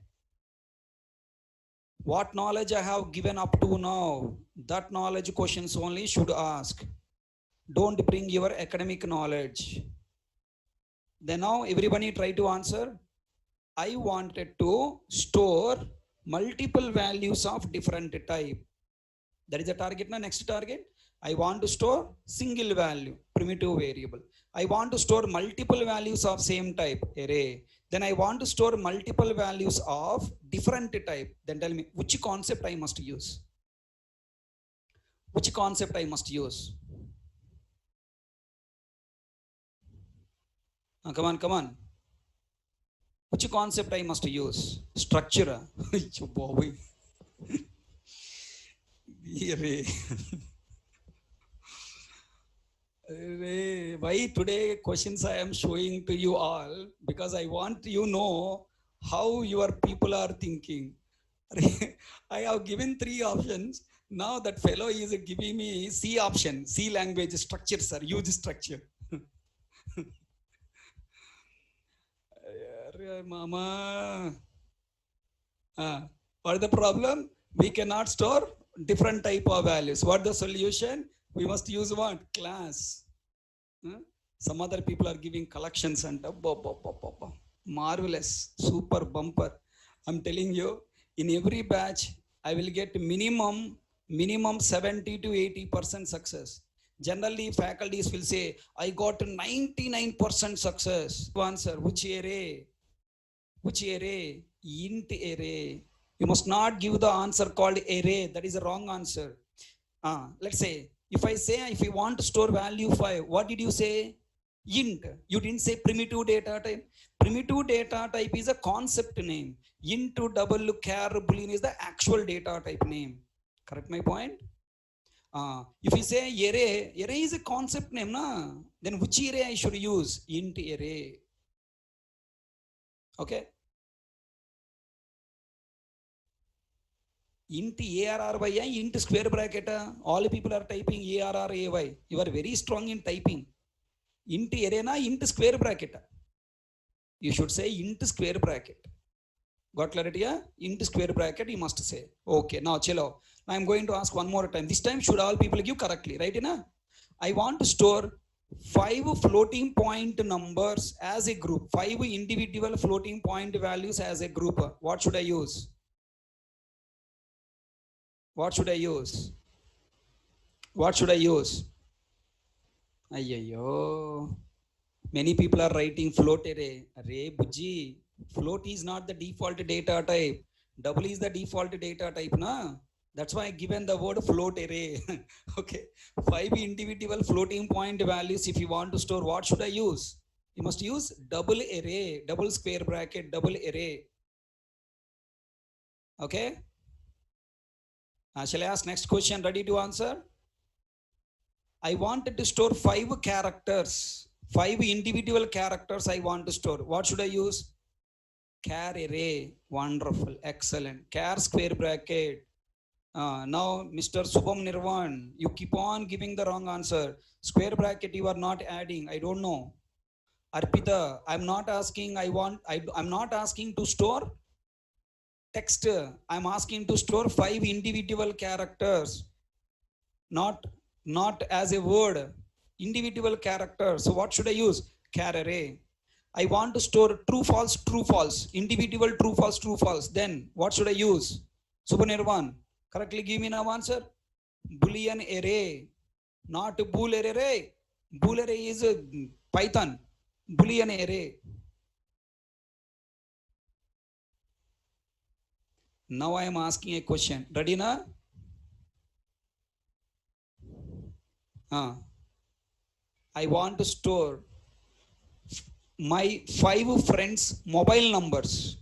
What knowledge I have given up to now, that knowledge questions only should ask. Don't bring your academic knowledge. Then now everybody try to answer. I wanted to store multiple values of different type. That is the target. Now next target, I want to store single value, primitive variable. I want to store multiple values of same type, array. Then I want to store multiple values of different type. Then tell me which concept I must use. Which concept I must use? Come on. Which concept I must use? Structure. Why today questions I am showing to you all? Because I want you know how your people are thinking. I have given 3 options. Now that fellow is giving me C option, C language structure, sir. Use structure. Mama. What is the problem? We cannot store different type of values. What the solution? We must use what? Class. Some other people are giving collections and marvelous, super bumper. I'm telling you, in every batch, I will get minimum 70 to 80% success. Generally, faculties will say, I got 99% success. Answer, which array? Which array? Int array. You must not give the answer called array. That is a wrong answer. Let's say, if you want to store value 5, what did you say? Int. You didn't say primitive data type. Primitive data type is a concept name. Int double char boolean is the actual data type name. Correct my point? If you say array is a concept name, na? Then which array I should use? Int array. Okay. Int ARRY, int square bracket. All people are typing ARRAY. You are very strong in typing. Int array na int square bracket. You should say int square bracket. Got clarity? Yeah? Int square bracket you must say. Okay, now chalo. Now I'm going to ask one more time. This time should all people give correctly, right? Na? I want to store 5 floating point numbers as a group. 5 individual floating point values as a group. What should I use? What should I use? What should I use? Ayyo. Many people are writing float array. Array bujji. Float is not the default data type. Double is the default data type, na? That's why I given the word float array. Okay. 5 individual floating point values. If you want to store, what should I use? You must use double array, double square bracket, double array. Okay. Shall I ask next question? Ready to answer? I wanted to store 5 characters. 5 individual characters I want to store. What should I use? Char array. Wonderful. Excellent. Char square bracket. Now, Mr. Subham Nirvan, you keep on giving the wrong answer. Square bracket you are not adding. I don't know. Arpita, I'm not asking. I'm not asking to store text. I'm asking to store 5 individual characters. Not as a word. Individual characters. So what should I use? Char array. I want to store true, false, individual true, false. Then what should I use? Subhanirvan, correctly give me now answer. Boolean array, not bool array. Bool array is Python. Boolean array. Now I am asking a question. Ready na? I want to store my 5 friends' mobile numbers.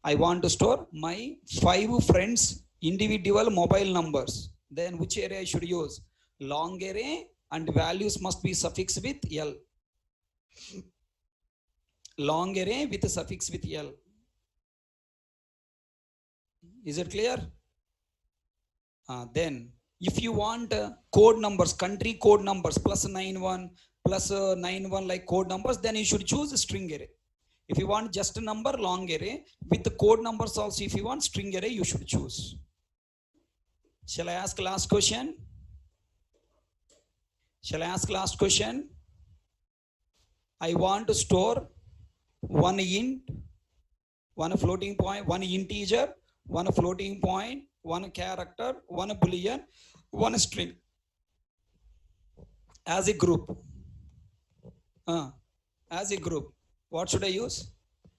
I want to store my 5 friends' individual mobile numbers. Then which array I should use? Long array and values must be suffixed with L. Long array with a suffix with L. Is it clear? Then if you want code numbers, country code numbers, +91, +91 like code numbers, then you should choose a string array. If you want just a number, long array. With the code numbers also, if you want string array, you should choose. Shall I ask last question? Shall I ask last question? I want to store 1 int, 1 floating point, 1 integer, 1 floating point, 1 character, 1 boolean, 1 string as a group. As a group. What should I use?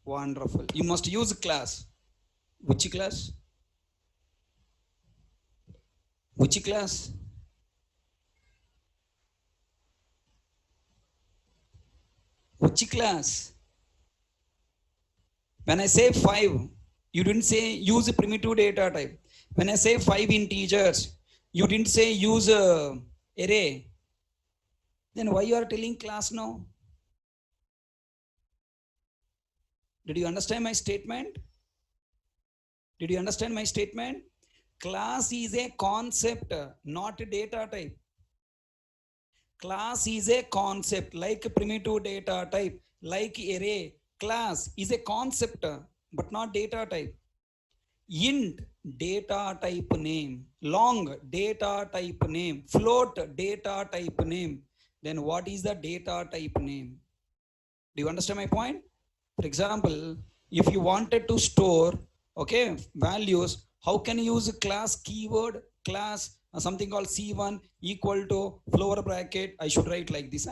Wonderful. You must use class. Which class? Which class? Which class? When I say 5, you didn't say use a primitive data type. When I say 5 integers, you didn't say use array. Then why you are telling class now? Did you understand my statement? Did you understand my statement? Class is a concept, not a data type. Class is a concept like primitive data type, like array. Class is a concept, but not data type. Int, data type name. Long, data type name. Float, data type name. Then what is the data type name? Do you understand my point? For example, if you wanted to store, values, how can you use class keyword, class something called C1 equal to floor bracket. I should write like this.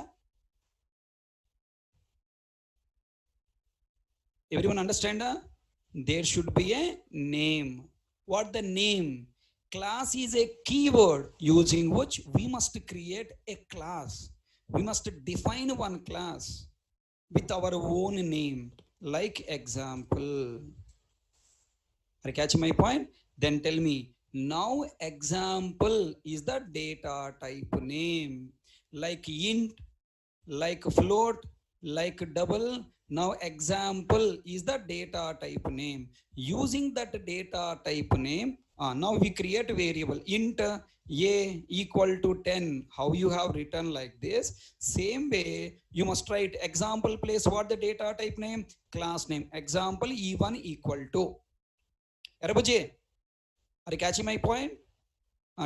Everyone understand? There should be a name. What the name? Class is a keyword using which we must create a class. We must define one class with our own name. Like example. Are you catching my point? Then tell me. Now example is the data type name. Like int, like float, like double. Now example is the data type name. Using that data type name, now we create variable int a equal to 10. How you have written like this? Same way you must write example place what the data type name? Class name. Example e1 equal to. Arabaje, are you catching my point?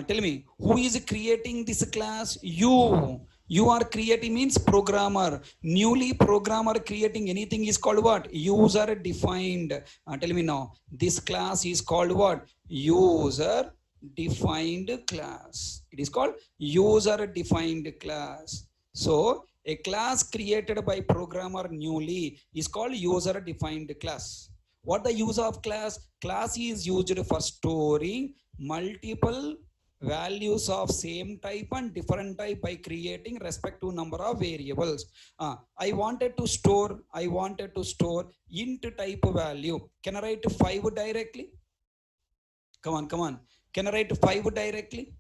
Tell me, who is creating this class? You are creating means programmer. Newly programmer creating anything is called what? User defined. Tell me now, this class is called what? User defined class. It is called user defined class. So a class created by programmer newly is called user defined class. What the use of class? Class is used for storing multiple values of same type and different type by creating respective number of variables. I wanted to store int type value. Can I write 5 directly? Come on. Can I write 5 directly?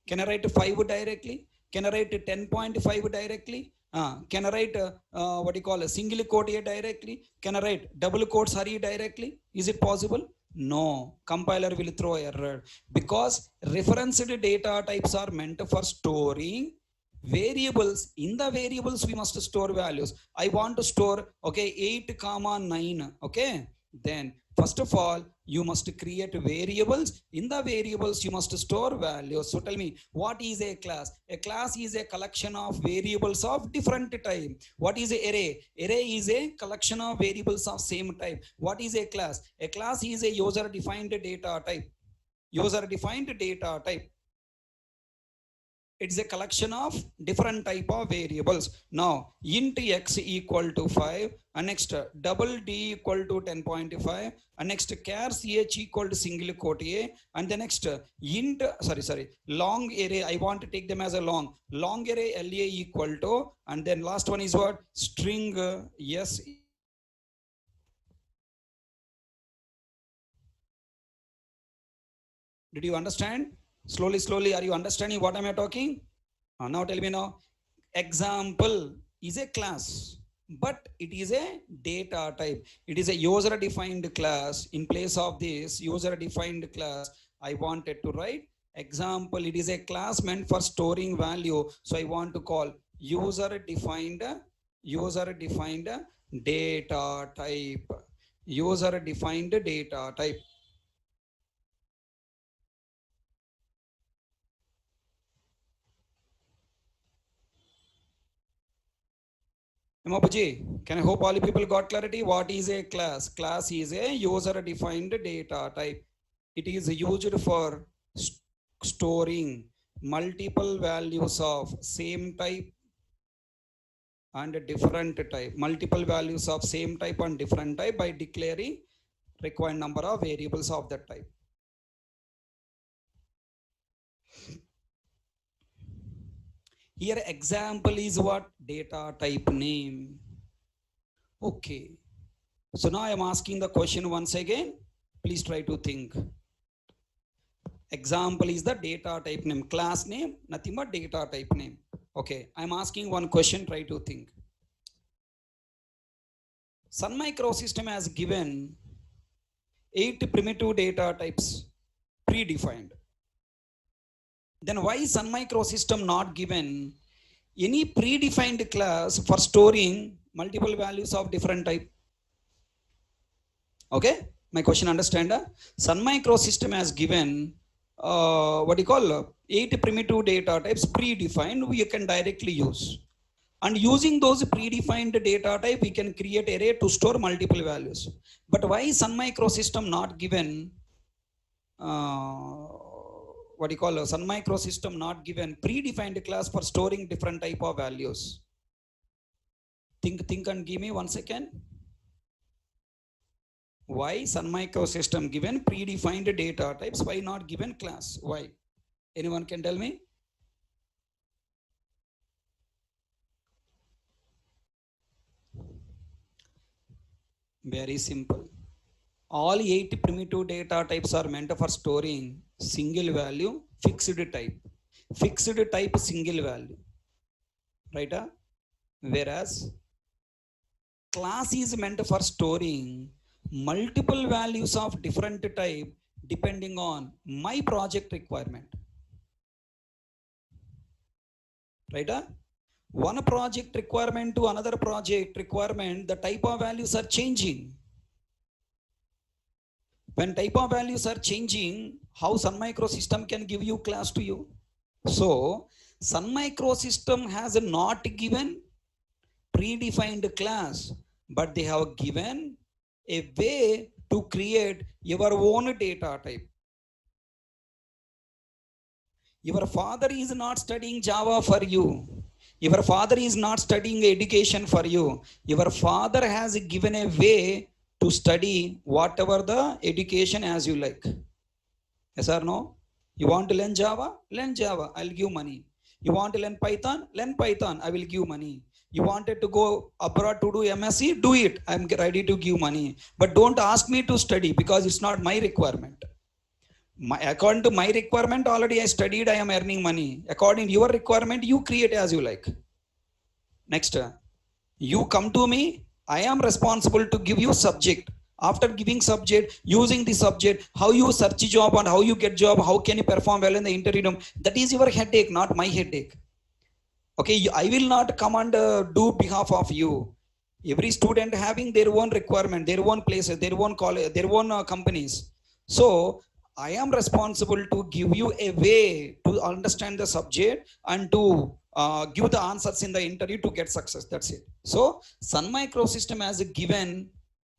Can I write 5 directly? Can I write 10.5 directly? Can I write what do you call a single quote here directly? Can I write double quotes hurry directly? Is it possible? No, compiler will throw error because referenced data types are meant for storing variables. In the variables we must store values. I want to store 8 comma 9. Okay, then first of all you must create variables. In the variables you must store values. So tell me, what is a class? A class is a collection of variables of different type. What is an array? Array is a collection of variables of same type. What is a class? A class is a user defined data type. User defined data type. It's a collection of different type of variables. Now int x equal to 5, and next double d equal to 10.5, and next char ch equal to single quote a, and the next int long array. I want to take them as a long array la equal to, and then last one is what? String s. Did you understand? Slowly, are you understanding what am I talking? Now tell me now. Example is a class, but it is a data type. It is a user defined class. In place of this user defined class, I wanted to write example. It is a class meant for storing value. So I want to call user defined data type. User defined data type. Can I hope all people got clarity? What is a class? Class is a user defined data type. It is used for storing multiple values of same type and different type. Multiple values of same type and different type by declaring required number of variables of that type. Here example is what? Data type name. Okay. So now I am asking the question once again. Please try to think. Example is the data type name. Class name, nothing but data type name. Okay. I am asking one question. Try to think. Sun Microsystem has given 8 primitive data types predefined. Then why Sun Microsystem not given any predefined class for storing multiple values of different type? Okay, my question understand? Sun Microsystem has given what you call 8 primitive data types predefined. We can directly use, and using those predefined data type we can create array to store multiple values. But why Sun Microsystem not given what you call a Sun Micro system not given predefined class for storing different type of values? Think and give me 1 second. Why Sun Micro system given predefined data types? Why not given class? Why? Anyone can tell me? Very simple. All 8 primitive data types are meant for storing single value, fixed type. Fixed type, single value. Right? Whereas class is meant for storing multiple values of different type depending on my project requirement. Right? One project requirement to another project requirement, the type of values are changing. When type of values are changing, how Sun Micro system can give you class to you? So Sun Micro system has not given predefined class, but they have given a way to create your own data type. Your father is not studying Java for you. Your father is not studying education for you. Your father has given a way to study whatever the education as you like. Yes or no? You want to learn Java? Learn Java. I'll give money. You want to learn Python? Learn Python. I will give money. You wanted to go abroad to do MSc? Do it. I'm ready to give money. But don't ask me to study because it's not my requirement. According to my requirement, already I studied, I am earning money. According to your requirement, you create as you like. Next, you come to me, I am responsible to give you subject. After giving subject, using the subject, how you search job and how you get job, how can you perform well in the interview room, that is your headache, not my headache. Okay, I will not come and do behalf of you. Every student having their own requirement, their own places, their own college, their own companies. So I am responsible to give you a way to understand the subject and to give the answers in the interview to get success. That's it. So Sun Micro system has given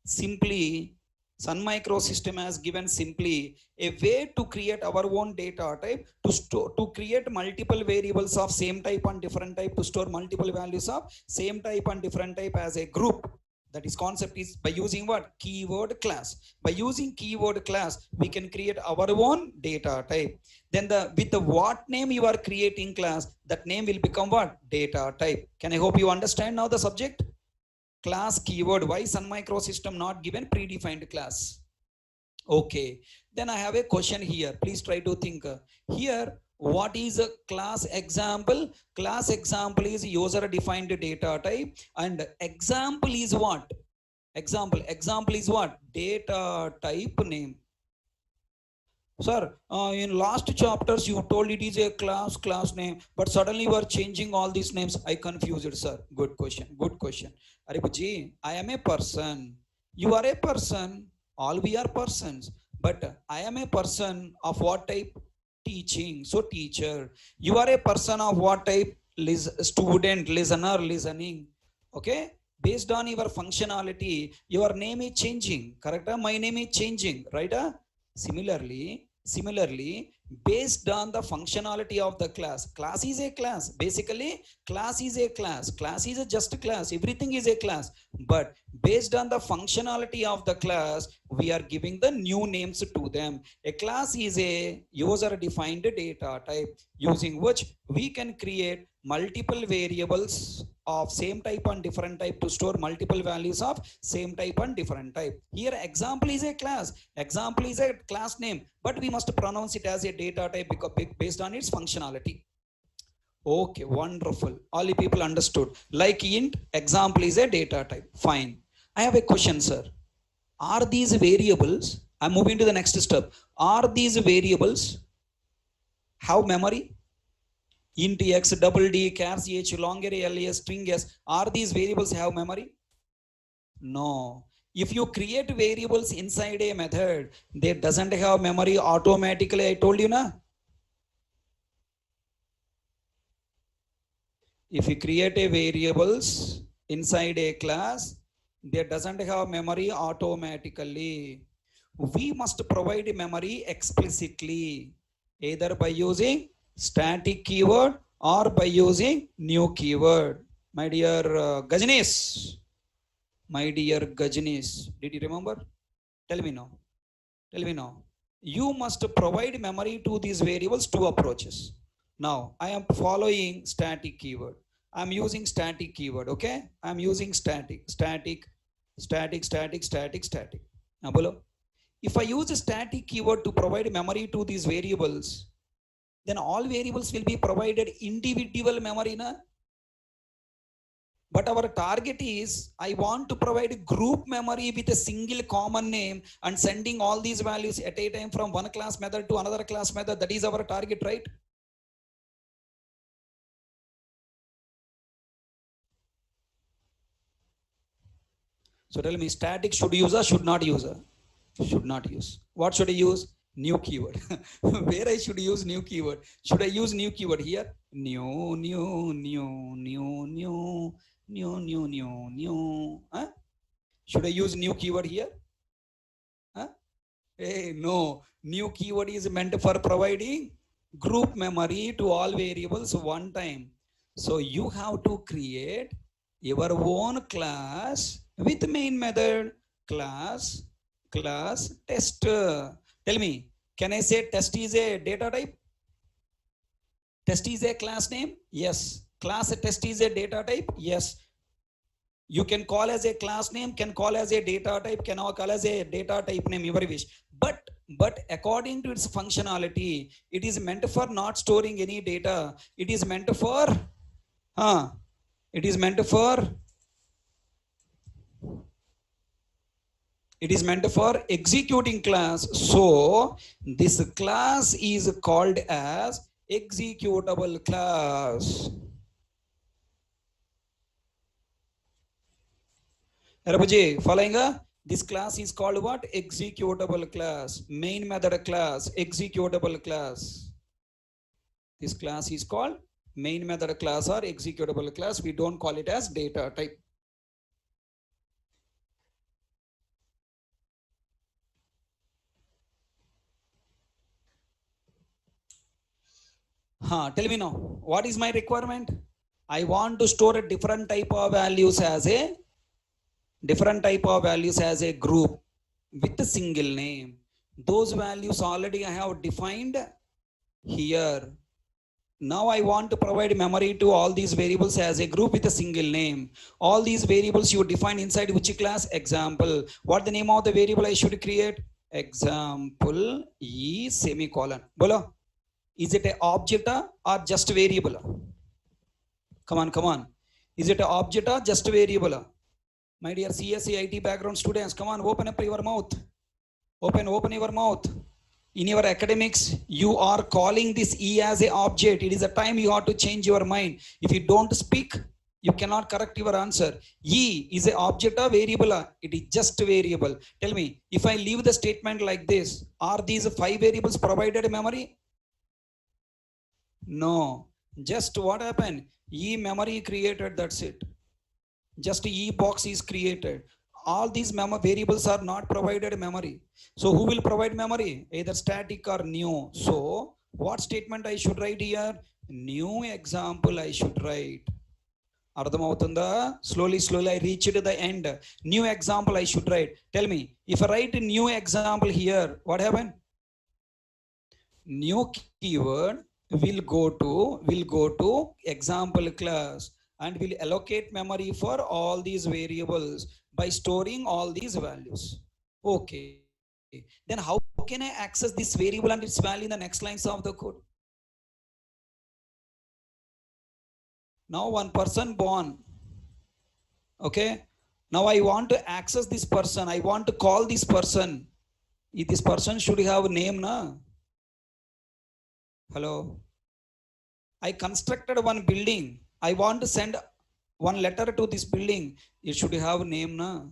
simply Sun Micro system has given simply a way to create our own data type to create multiple variables of same type and different type, to store multiple values of same type and different type as a group. That is concept is by using what? Keyword class. By using keyword class, we can create our own data type. Then with the what name you are creating class, that name will become what? Data type. Can I hope you understand now the subject? Class keyword. Why Sun Micro system not given predefined class? Okay, then I have a question here. Please try to think. Here, what is a class example? Class example is user defined data type, and example is what? Example is what? Data type name. Sir, in last chapters you told it is a class name, but suddenly you are changing all these names. I confused, sir. Good question. Aribuji, I am a person. You are a person. All we are persons. But I am a person of what type? Teaching. So teacher. You are a person of what type? Student, listener, listening. Okay? Based on your functionality, your name is changing. Correct? My name is changing. Right? Similarly, based on the functionality of the class is a class. Basically, class is a class. Class is a just a class. Everything is a class. But based on the functionality of the class, we are giving the new names to them. A class is a user-defined data type using which we can create multiple variables of same type and different type to store multiple values of same type and different type. Here example is a class. Example is a class name, but we must pronounce it as a data type because based on its functionality. Okay, wonderful. All the people understood. Like int, example is a data type. Fine. I have a question, sir. Are these variables, I'm moving to the next step. Are these variables have memory? Int x, double d, chars h, long array ls, string s, are these variables have memory? No. If you create variables inside a method, they doesn't have memory automatically. I told you na. If you create a variables inside a class, they doesn't have memory automatically. We must provide memory explicitly. either by using static keyword or by using new keyword. My dear Gajnis, my dear Gajnis, did you remember? Tell me now. Tell me now. You must provide memory to these variables, two approaches. Now, I am following static keyword. I'm using static keyword, okay? I'm using static. Now, below. If I use a static keyword to provide memory to these variables, then all variables will be provided individual memory, na? But our target is, I want to provide group memory with a single common name and sending all these values at a time from one class method to another class method. That is our target, right? So tell me, static should use or should not use? Should not use. What should I use? New keyword. Where I should use new keyword? Should I use new keyword here? New. Huh? Should I use new keyword here? Huh? Hey, no. New keyword is meant for providing group memory to all variables one time. So you have to create your own class with main method class test. Tell me, can I say test is a data type? Test is a class name? Yes. Class test is a data type? Yes. You can call as a class name, can call as a data type, can call as a data type name, your wish. But according to its functionality, it is meant for not storing any data. It is meant for, it is meant for executing class. So this class is called as executable class. Rabaji, following this class is called what? Executable class. Main method class, executable class. This class is called main method class or executable class. We don't call it as data type. Tell me now, what is my requirement? I want to store a different type of values as a group with a single name. Those values already I have defined here. Now I want to provide memory to all these variables as a group with a single name. All these variables you define inside which class? Example. What the name of the variable I should create? Example E semicolon. Bolo. Is it an object or just variable? Come on. Is it an object or just variable? My dear CSE IT background students, come on, open up your mouth. Open your mouth. In your academics, you are calling this E as an object. It is a time you have to change your mind. If you don't speak, you cannot correct your answer. E is an object or variable? It is just a variable. Tell me, if I leave the statement like this, are these 5 variables provided memory? No. Just what happened? E memory created, that's it. Just E box is created. All these variables are not provided memory. So who will provide memory? Either static or new. So what statement I should write here? New example I should write. Slowly I reach to the end. New example I should write. Tell me, if I write a new example here, what happened? New keyword will go to example class and will allocate memory for all these variables by storing all these values. Okay. Then how can I access this variable and its value in the next lines of the code? Now one person born. Okay. Now I want to access this person. I want to call this person. This person should have a name, na? Hello. I constructed one building. I want to send one letter to this building. It should have a name, na?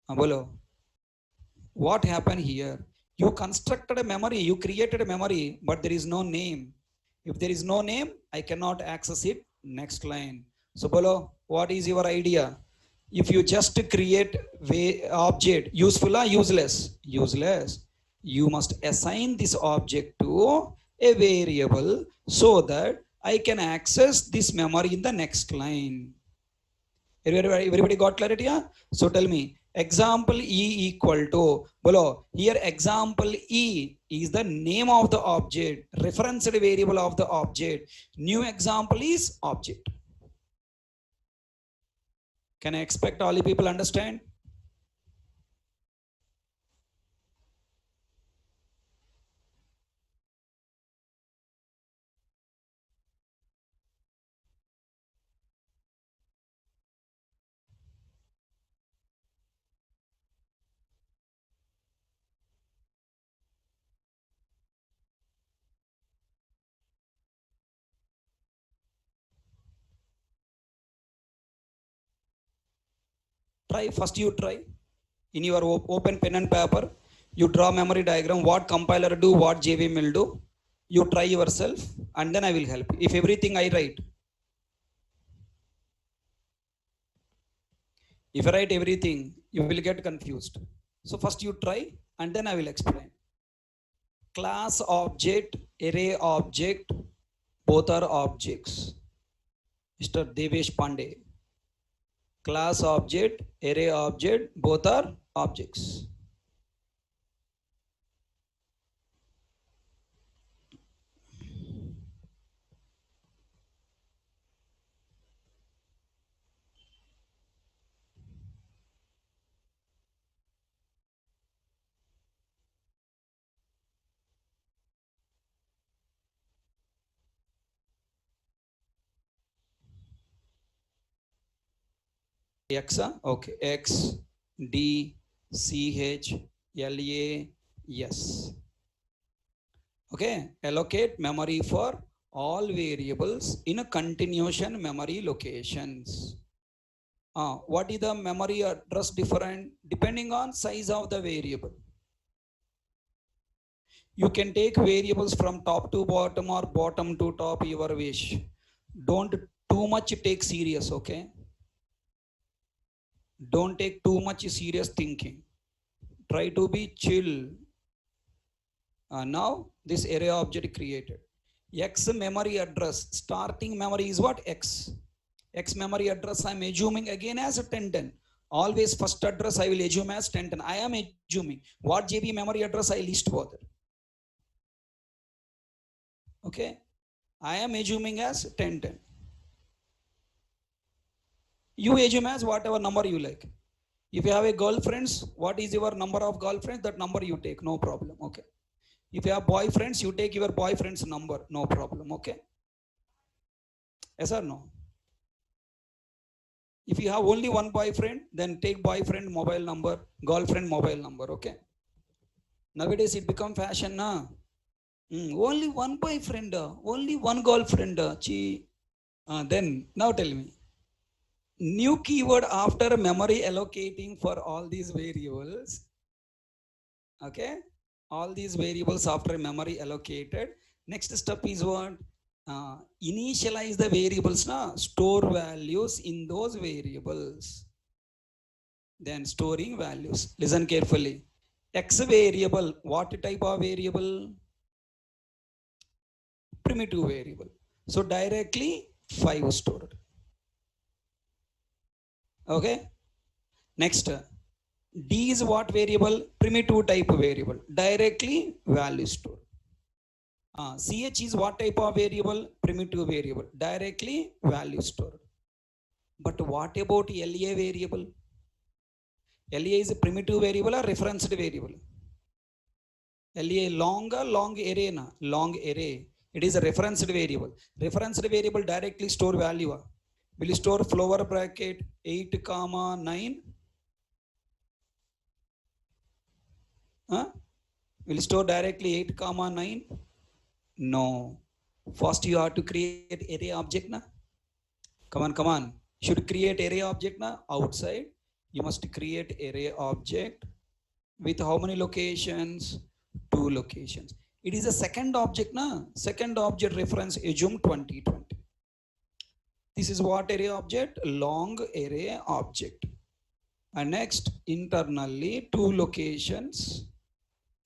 Bolo. What happened here? You constructed a memory, you created a memory, but there is no name. If there is no name, I cannot access it. Next line. So Bolo, what is your idea? If you just create object, useful or useless? Useless. You must assign this object to a variable so that I can access this memory in the next line. Everybody got clarity? Yeah? So tell me, example E equal to, below here example E is the name of the object, referenced variable of the object. New example is object. Can I expect all the people understand? Try, first you try. In your open pen and paper, you draw memory diagram, what compiler do, what JVM will do. You try yourself and then I will help. If everything I write, if I write everything, you will get confused. So first you try and then I will explain. Class object, array object, both are objects. Mr. Devesh Pandey. Class object, array object, both are objects. X, okay, X, D, C, H, L, A, S. Okay, allocate memory for all variables in a continuation memory locations. What is the memory address different depending on size of the variable? You can take variables from top to bottom or bottom to top, your wish. Don't too much take serious, okay? Don't take too much serious thinking. Try to be chill. Now this array object created. X memory address, starting memory is what? X. X memory address I am assuming again as a 1010. Always first address I will assume as 1010. I am assuming what JB memory address I list bother. Okay. I am assuming as 1010. You assume as whatever number you like. If you have a girlfriends, what is your number of girlfriends? That number you take, no problem. Okay. If you have boyfriends, you take your boyfriend's number, no problem. Okay. Yes or no? If you have only one boyfriend, then take boyfriend mobile number, girlfriend mobile number. Okay. Nowadays it become fashion, na? Only one boyfriend, only one girlfriend. Then now tell me. New keyword after memory allocating for all these variables. Okay. All these variables after memory allocated. Next step is what? Initialize the variables, store values in those variables. Then storing values. Listen carefully. X variable, what type of variable? Primitive variable. So directly 5 stored. Okay. Next, D is what variable? Primitive type variable. Directly value stored. CH is what type of variable? Primitive variable. Directly value stored. But what about LA variable? LA is a primitive variable or referenced variable? LA long array, na? Long array. It is a referenced variable. Referenced variable directly store value. Will store flower bracket 8, 9. Will store directly 8, 9. No. First you have to create array object, na? Come on. Should create array object, na? Outside. You must create array object with how many locations? 2 locations. It is a second object, na? Second object reference assume 2020. This is what array object? Long array object. And next, internally 2 locations.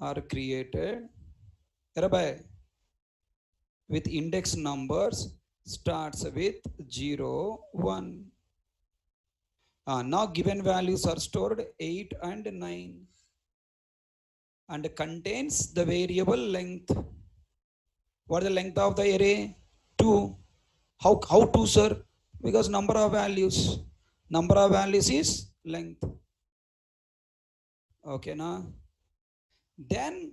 are created with index numbers starts with 0, 1. Now given values are stored 8 and 9 and contains the variable length. What is the length of the array? 2. How 2, sir? Because number of values. Number of values is length. Okay, now then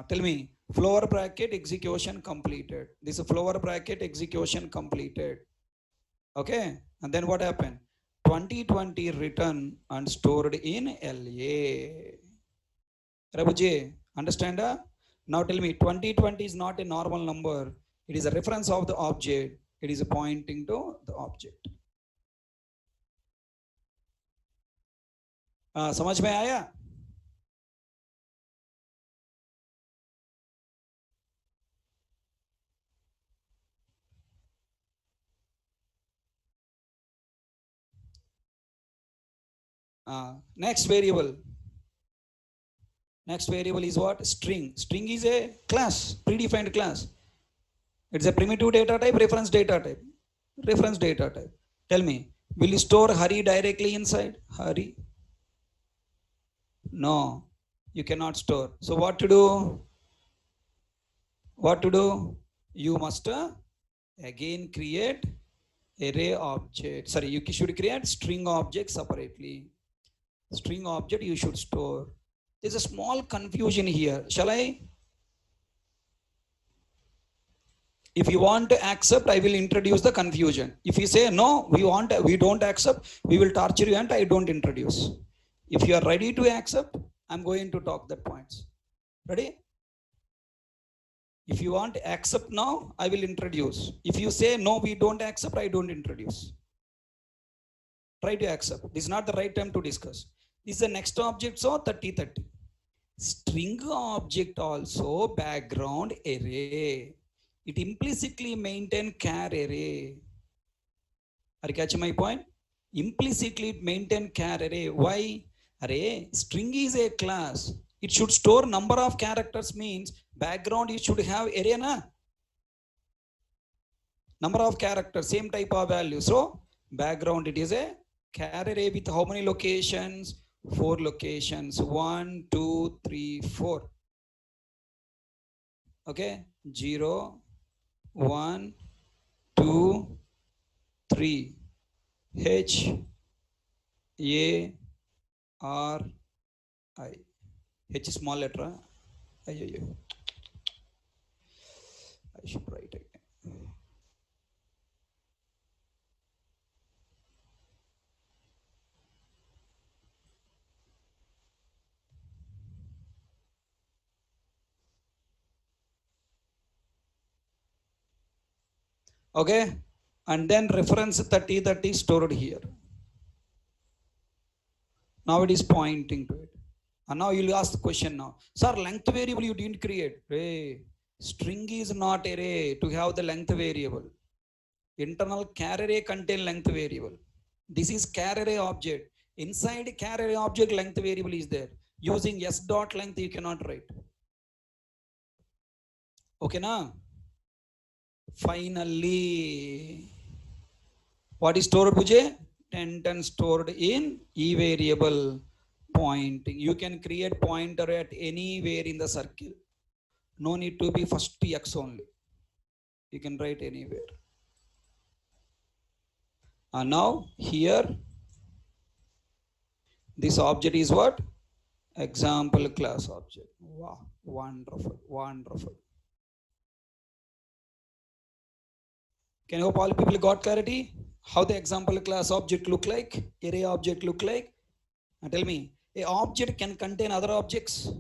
tell me, floor bracket execution completed. This is floor bracket execution completed. Okay, and then what happened? 2020 written and stored in LA. Rabuji, understand? Now tell me, 2020 is not a normal number. It is a reference of the object. It is pointing to the object. समझ में आया? Next variable. Next variable is what? String. String is a class, predefined class. It's a primitive data type, reference data type. Reference data type. Tell me, will you store Hari directly inside? Hari? No, you cannot store. So what to do? What to do? You must again create array object. Sorry, you should create string object separately. String object you should store. There's a small confusion here. Shall I? If you want to accept, I will introduce the confusion. If you say no, we don't accept, we will torture you and I don't introduce. If you are ready to accept, I'm going to talk the points. Ready? If you want to accept now, I will introduce. If you say no, we don't accept, I don't introduce. Try to accept. This is not the right time to discuss. This is the next object, so 30-30. String object also background array. It implicitly maintain char array. Are you catching my point? Implicitly maintain char array. Why? Array string is a class. It should store number of characters, means background it should have array na? Number of characters, same type of value. So background it is a char array with how many locations? 4 locations. 1, 2, 3, 4. Okay, 0, 1, 2, 3. H, A, R, I. H is small letter. I should write it. Okay, and then reference 30-30 stored here. Now it is pointing to it. And now you'll ask the question now, sir, length variable you didn't create. Hey, string is not array to have the length variable. Internal char array contain length variable. This is char array object. Inside char array object length variable is there. Using s dot length you cannot write. Okay now? Finally, what is stored, Buje? 10 stored in e variable pointing. You can create pointer at anywhere in the circle. No need to be first x only. You can write anywhere. And now here, this object is what? Example class object. Wow, wonderful, wonderful. Can you hope all people got clarity? How the example class object look like? Array object look like? Now tell me, a object can contain other objects.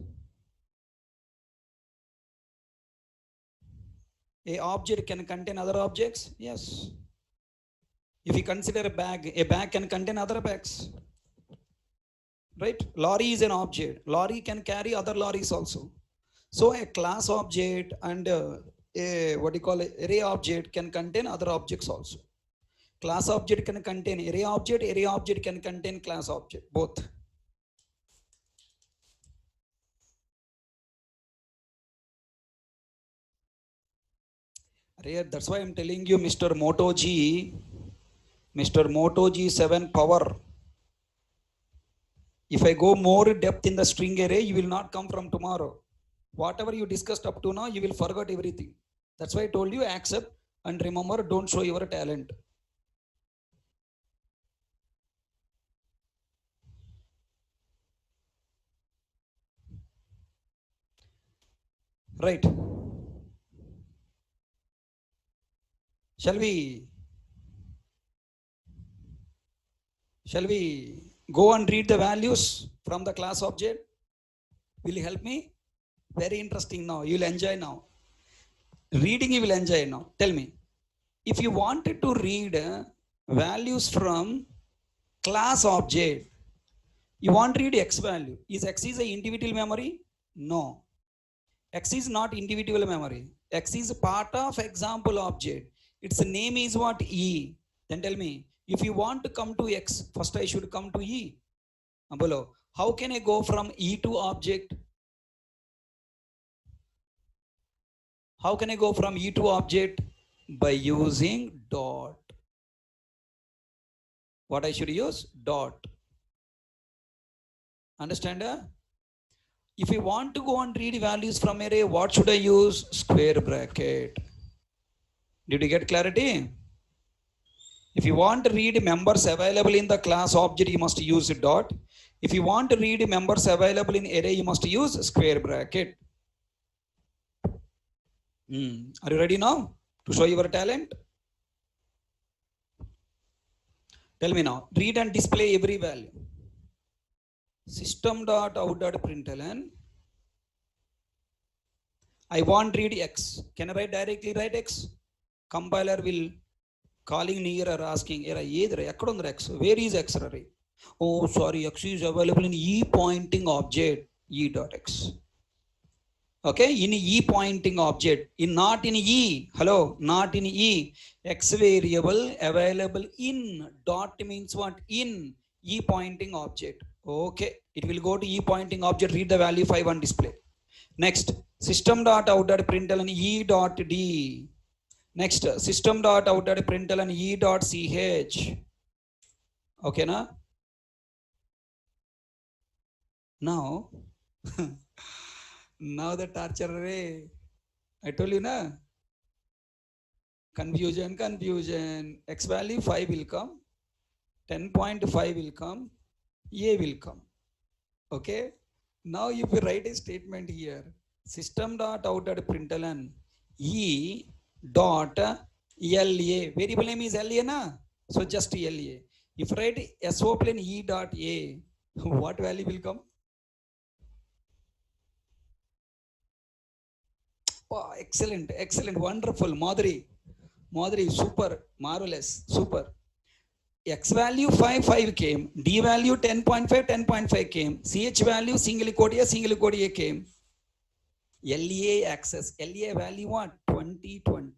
A object can contain other objects? Yes. If you consider a bag can contain other bags. Right? Lorry is an object. Lorry can carry other lorries also. So a class object and a what do you call it, array object can contain other objects also. Class object can contain array object can contain class object, both. That's why I'm telling you, Mr. Moto G, Mr. Moto G7 power. If I go more depth in the string array, you will not come from tomorrow. Whatever you discussed up to now, you will forget everything. That's why I told you, accept and remember, don't show your talent. Right. Shall we go and read the values from the class object? Will you help me? Very interesting now. You will enjoy now. Reading you will enjoy now. Tell me. If you wanted to read values from class object, you want to read X value. Is X is a individual memory? No. X is not individual memory. X is part of example object. Its name is what? E. Then tell me, if you want to come to X, first I should come to E. Below. How can I go from E to object? How can I go from E to object? By using dot. What I should use? Dot. Understand? If you want to go and read values from array, what should I use? Square bracket. Did you get clarity? If you want to read members available in the class object, you must use dot. If you want to read members available in array, you must use square bracket. Are you ready now to show your talent? Tell me now. Read and display every value. System.out.println. I want read X. Can I directly write X? Compiler will calling near or asking, X. Where is X? Oh, sorry, X is available in E pointing object, E.X. Okay, in E pointing object, not in E. Hello, not in E. X variable available in. Dot means what? In E pointing object. Okay, it will go to E pointing object, read the value 5 on display. Next, system.out.println E.D. Next, system.out.println E.ch. Okay, na? Now, now the torture array. I told you, na? Confusion. X value 5 will come. 10.5 will come. A will come. Okay. Now if you write a statement here, system.out.println E dot LA. Variable name is LA, na? So just LA. If you write SOPLN E dot A, what value will come? Oh, excellent, wonderful. Madhuri, super, marvelous, super. X value 5 came, D value 10.5 came, CH value single quote A came. LA access, LA value what? 2020.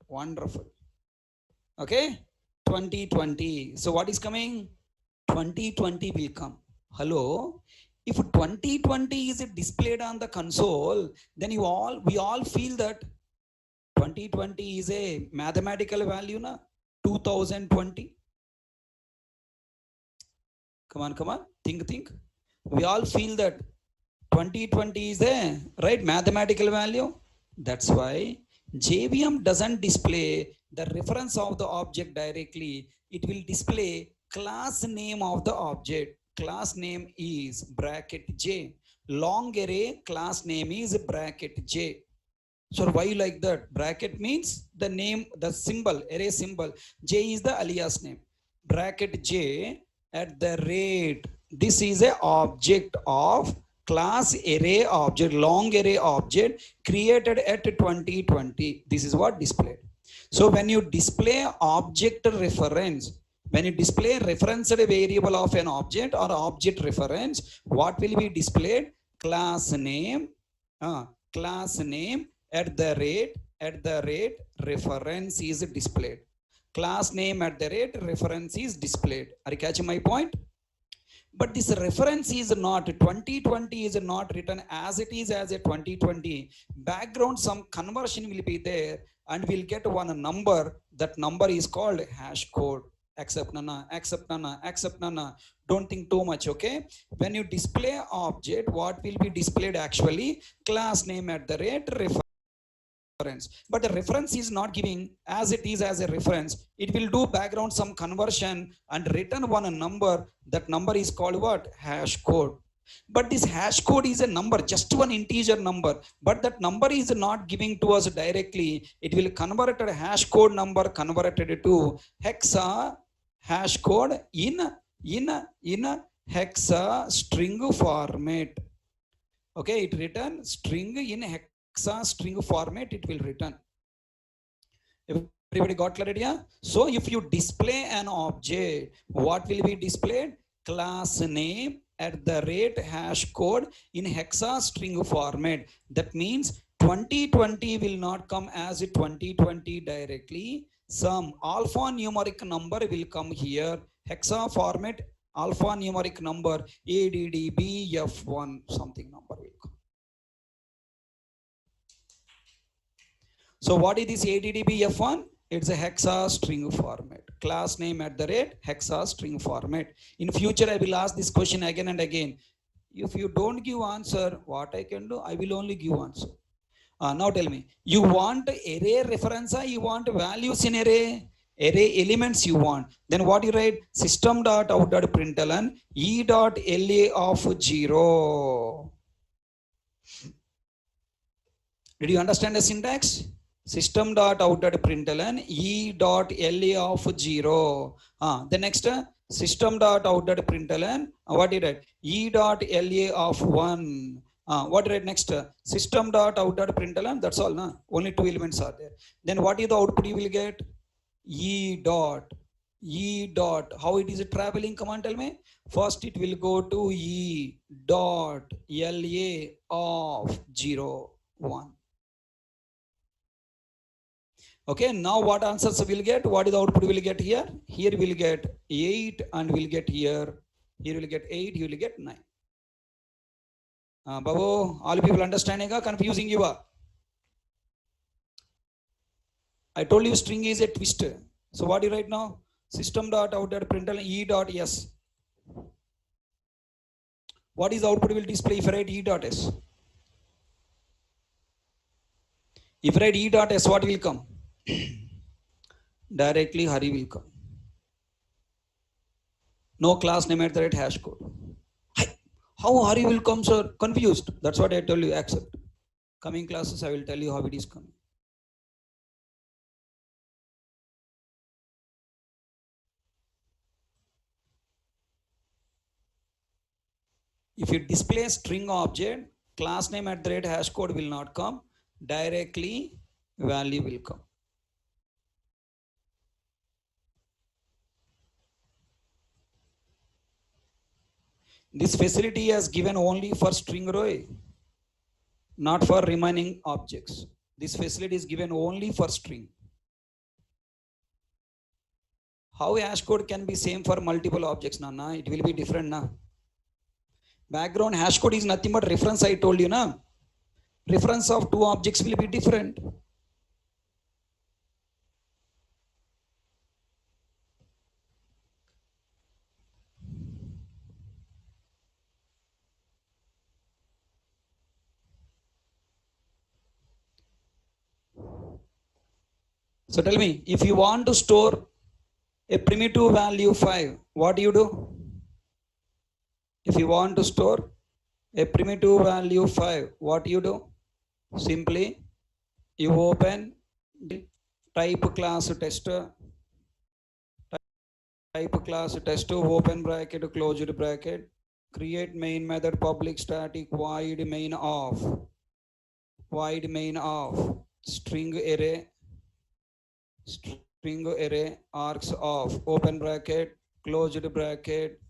Wonderful. Okay, 2020. So what is coming? 2020 will come. Hello. If 2020 is displayed on the console, then we all feel that 2020 is a mathematical value, na? 2020. Come on. Think. We all feel that 2020 is a right mathematical value. That's why JVM doesn't display the reference of the object directly. It will display class name of the object. Class name is bracket J. Long array class name is bracket J. So why like that? Bracket means the name, the symbol, array symbol. J is the alias name. Bracket J at the rate. This is a object of class array object, long array object created at 2020. This is what displayed. So when you display object reference, when you display referenced variable of an object or object reference, what will be displayed? Class name at the rate reference is displayed. Class name at the rate reference is displayed. Are you catching my point? But this reference is not, 2020 is not written as it is as a 2020. Background, some conversion will be there and we'll get one number. That number is called hash code. Accept nana, accept nana, accept nana. Don't think too much, okay? When you display object, what will be displayed actually? Class name at the rate reference. But the reference is not giving as it is as a reference. It will do background some conversion and return one number. That number is called what? Hash code. But this hash code is a number, just one integer number. But that number is not giving to us directly. It will convert a hash code number converted to hexa hash code in hexa string format. Okay, it return string in hexa string format, it will return. Everybody got clarity? Yeah? So if you display an object, what will be displayed? Class name at the rate hash code in hexa string format. That means 2020 will not come as 2020 directly. Some alphanumeric number will come here. Hexa format, alphanumeric number, ADDBF1, something number will come. So what is this ADDBF1? It's a hexa string format. Class name at the rate hexa string format. In future, I will ask this question again and again. If you don't give answer, what I can do? I will only give answer. Now tell me, you want array reference or you want values in array? Array elements you want. Then what you write? System.out.println e.la of 0. Did you understand the syntax? System.out.println e.la of 0. The next system.out.println what did you write? E.la of 1. What did you write next? System.out.println, that's all. Na? Only two elements are there. Then what is the output you will get? E dot. How it is traveling? Come on, tell me. First it will go to E dot LA of 0, 1. Okay, now what answers we'll get? What is the output we'll get here? Here we'll get 8 and we'll get here. Here we'll get 8, here we'll get 9. Babu, all people understanding? Confusing you are? I told you string is a twist. So what do you write now? System.out.println e.s. What is the output will display if I write e.s? If I write e.s, what will come? Directly Hari will come. No class name at the rate hash code. How Hari will come, sir? Confused. That's what I told you. Accept. Coming classes, I will tell you how it is coming. If you display string object, class name at the rate hash code will not come. Directly value will come. This facility is given only for string array, not for remaining objects. This facility is given only for string. How hash code can be same for multiple objects? Na? It will be different. Na? Background hash code is nothing but reference, I told you. Na? Reference of two objects will be different. So tell me, if you want to store a primitive value 5, what do you do? If you want to store a primitive value 5, what do you do? Simply, you open type class tester, open bracket, closed bracket, create main method public static void main of string array args of open bracket, closed bracket.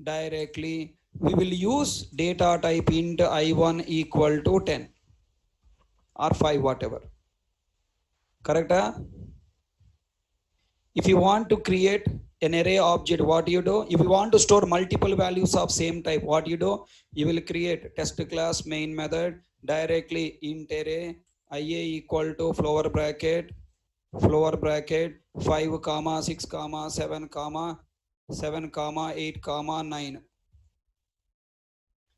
Directly we will use data type int I1 equal to 10 or 5, whatever. Correct? If you want to create an array object, what you do, if you want to store multiple values of same type, what you do, you will create test class main method directly int array ia equal to flower bracket 5 comma 6 comma 7 comma 7 comma 8 comma 9.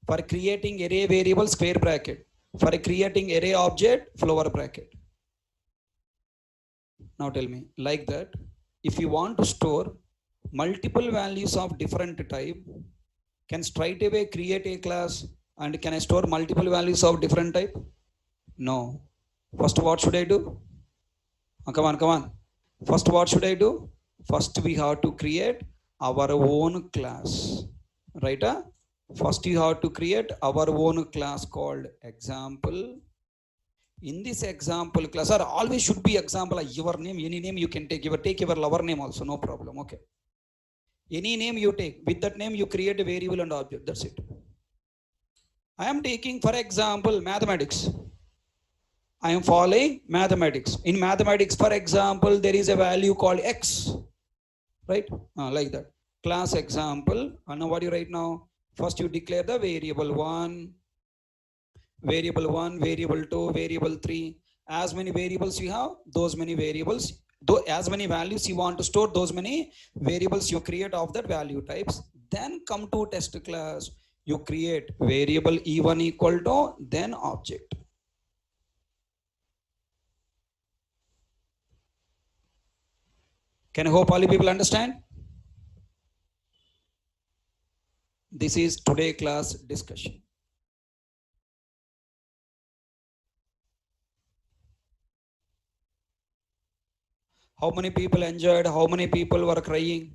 For creating array variable square bracket, for creating array object flower bracket. Now tell me, like that, if you want to store multiple values of different type, can straight away create a class and can I store multiple values of different type? No. First, what should I do? Oh, come on. First, what should I do? First, we have to create our own class, right? First, you have to create our own class called example. In this example class, or always should be example, your name, any name you can take. Take your lover name also, no problem. Okay. Any name you take, with that name you create a variable and object. That's it. I am taking, for example, mathematics. I am following mathematics. In mathematics, for example, there is a value called x, right? Like that. Class example. And now what you write now? First you declare the variable 1, variable 1, variable 2, variable 3. As many variables you have, those many variables. Though as many values you want to store, those many variables you create of that value types. Then come to test class. You create variable e1 equal to then object. Can I hope all you people understand? This is today class discussion. How many people enjoyed? How many people were crying?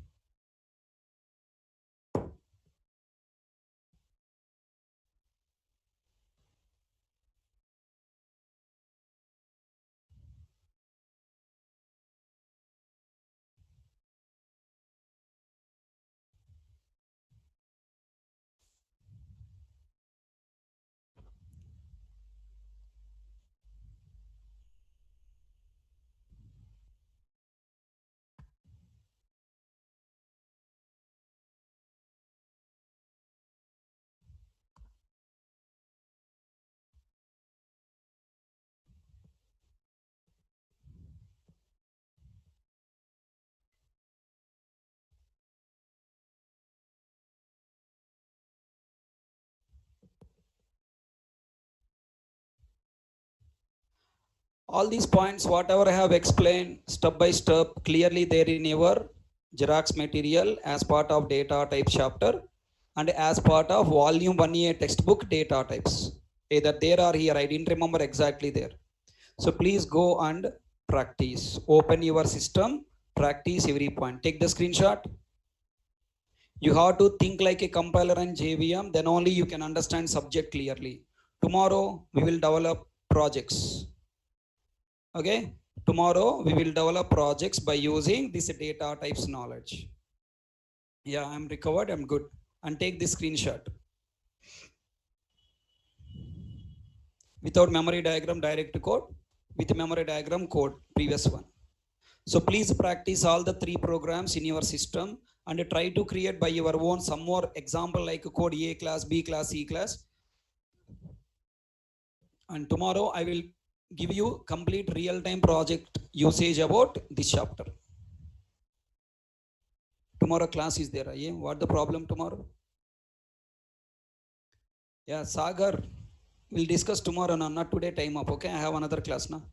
All these points, whatever I have explained step by step, clearly there in your Xerox material as part of data type chapter and as part of volume 1A textbook data types. Either there or here, I didn't remember exactly there. So please go and practice. Open your system, practice every point. Take the screenshot. You have to think like a compiler and JVM, then only you can understand subject clearly. Tomorrow we will develop projects. Okay, tomorrow we will develop projects by using this data types knowledge. Yeah, I'm recovered, I'm good. And take this screenshot. Without memory diagram, direct code. With memory diagram code, previous one. So please practice all the 3 programs in your system and try to create by your own some more example like code A class, B class, C class. And tomorrow I will give you complete real-time project usage about this chapter. Tomorrow class is there. What the problem tomorrow? Yeah, Sagar, we'll discuss tomorrow. No, not today, time up. Okay, I have another class now.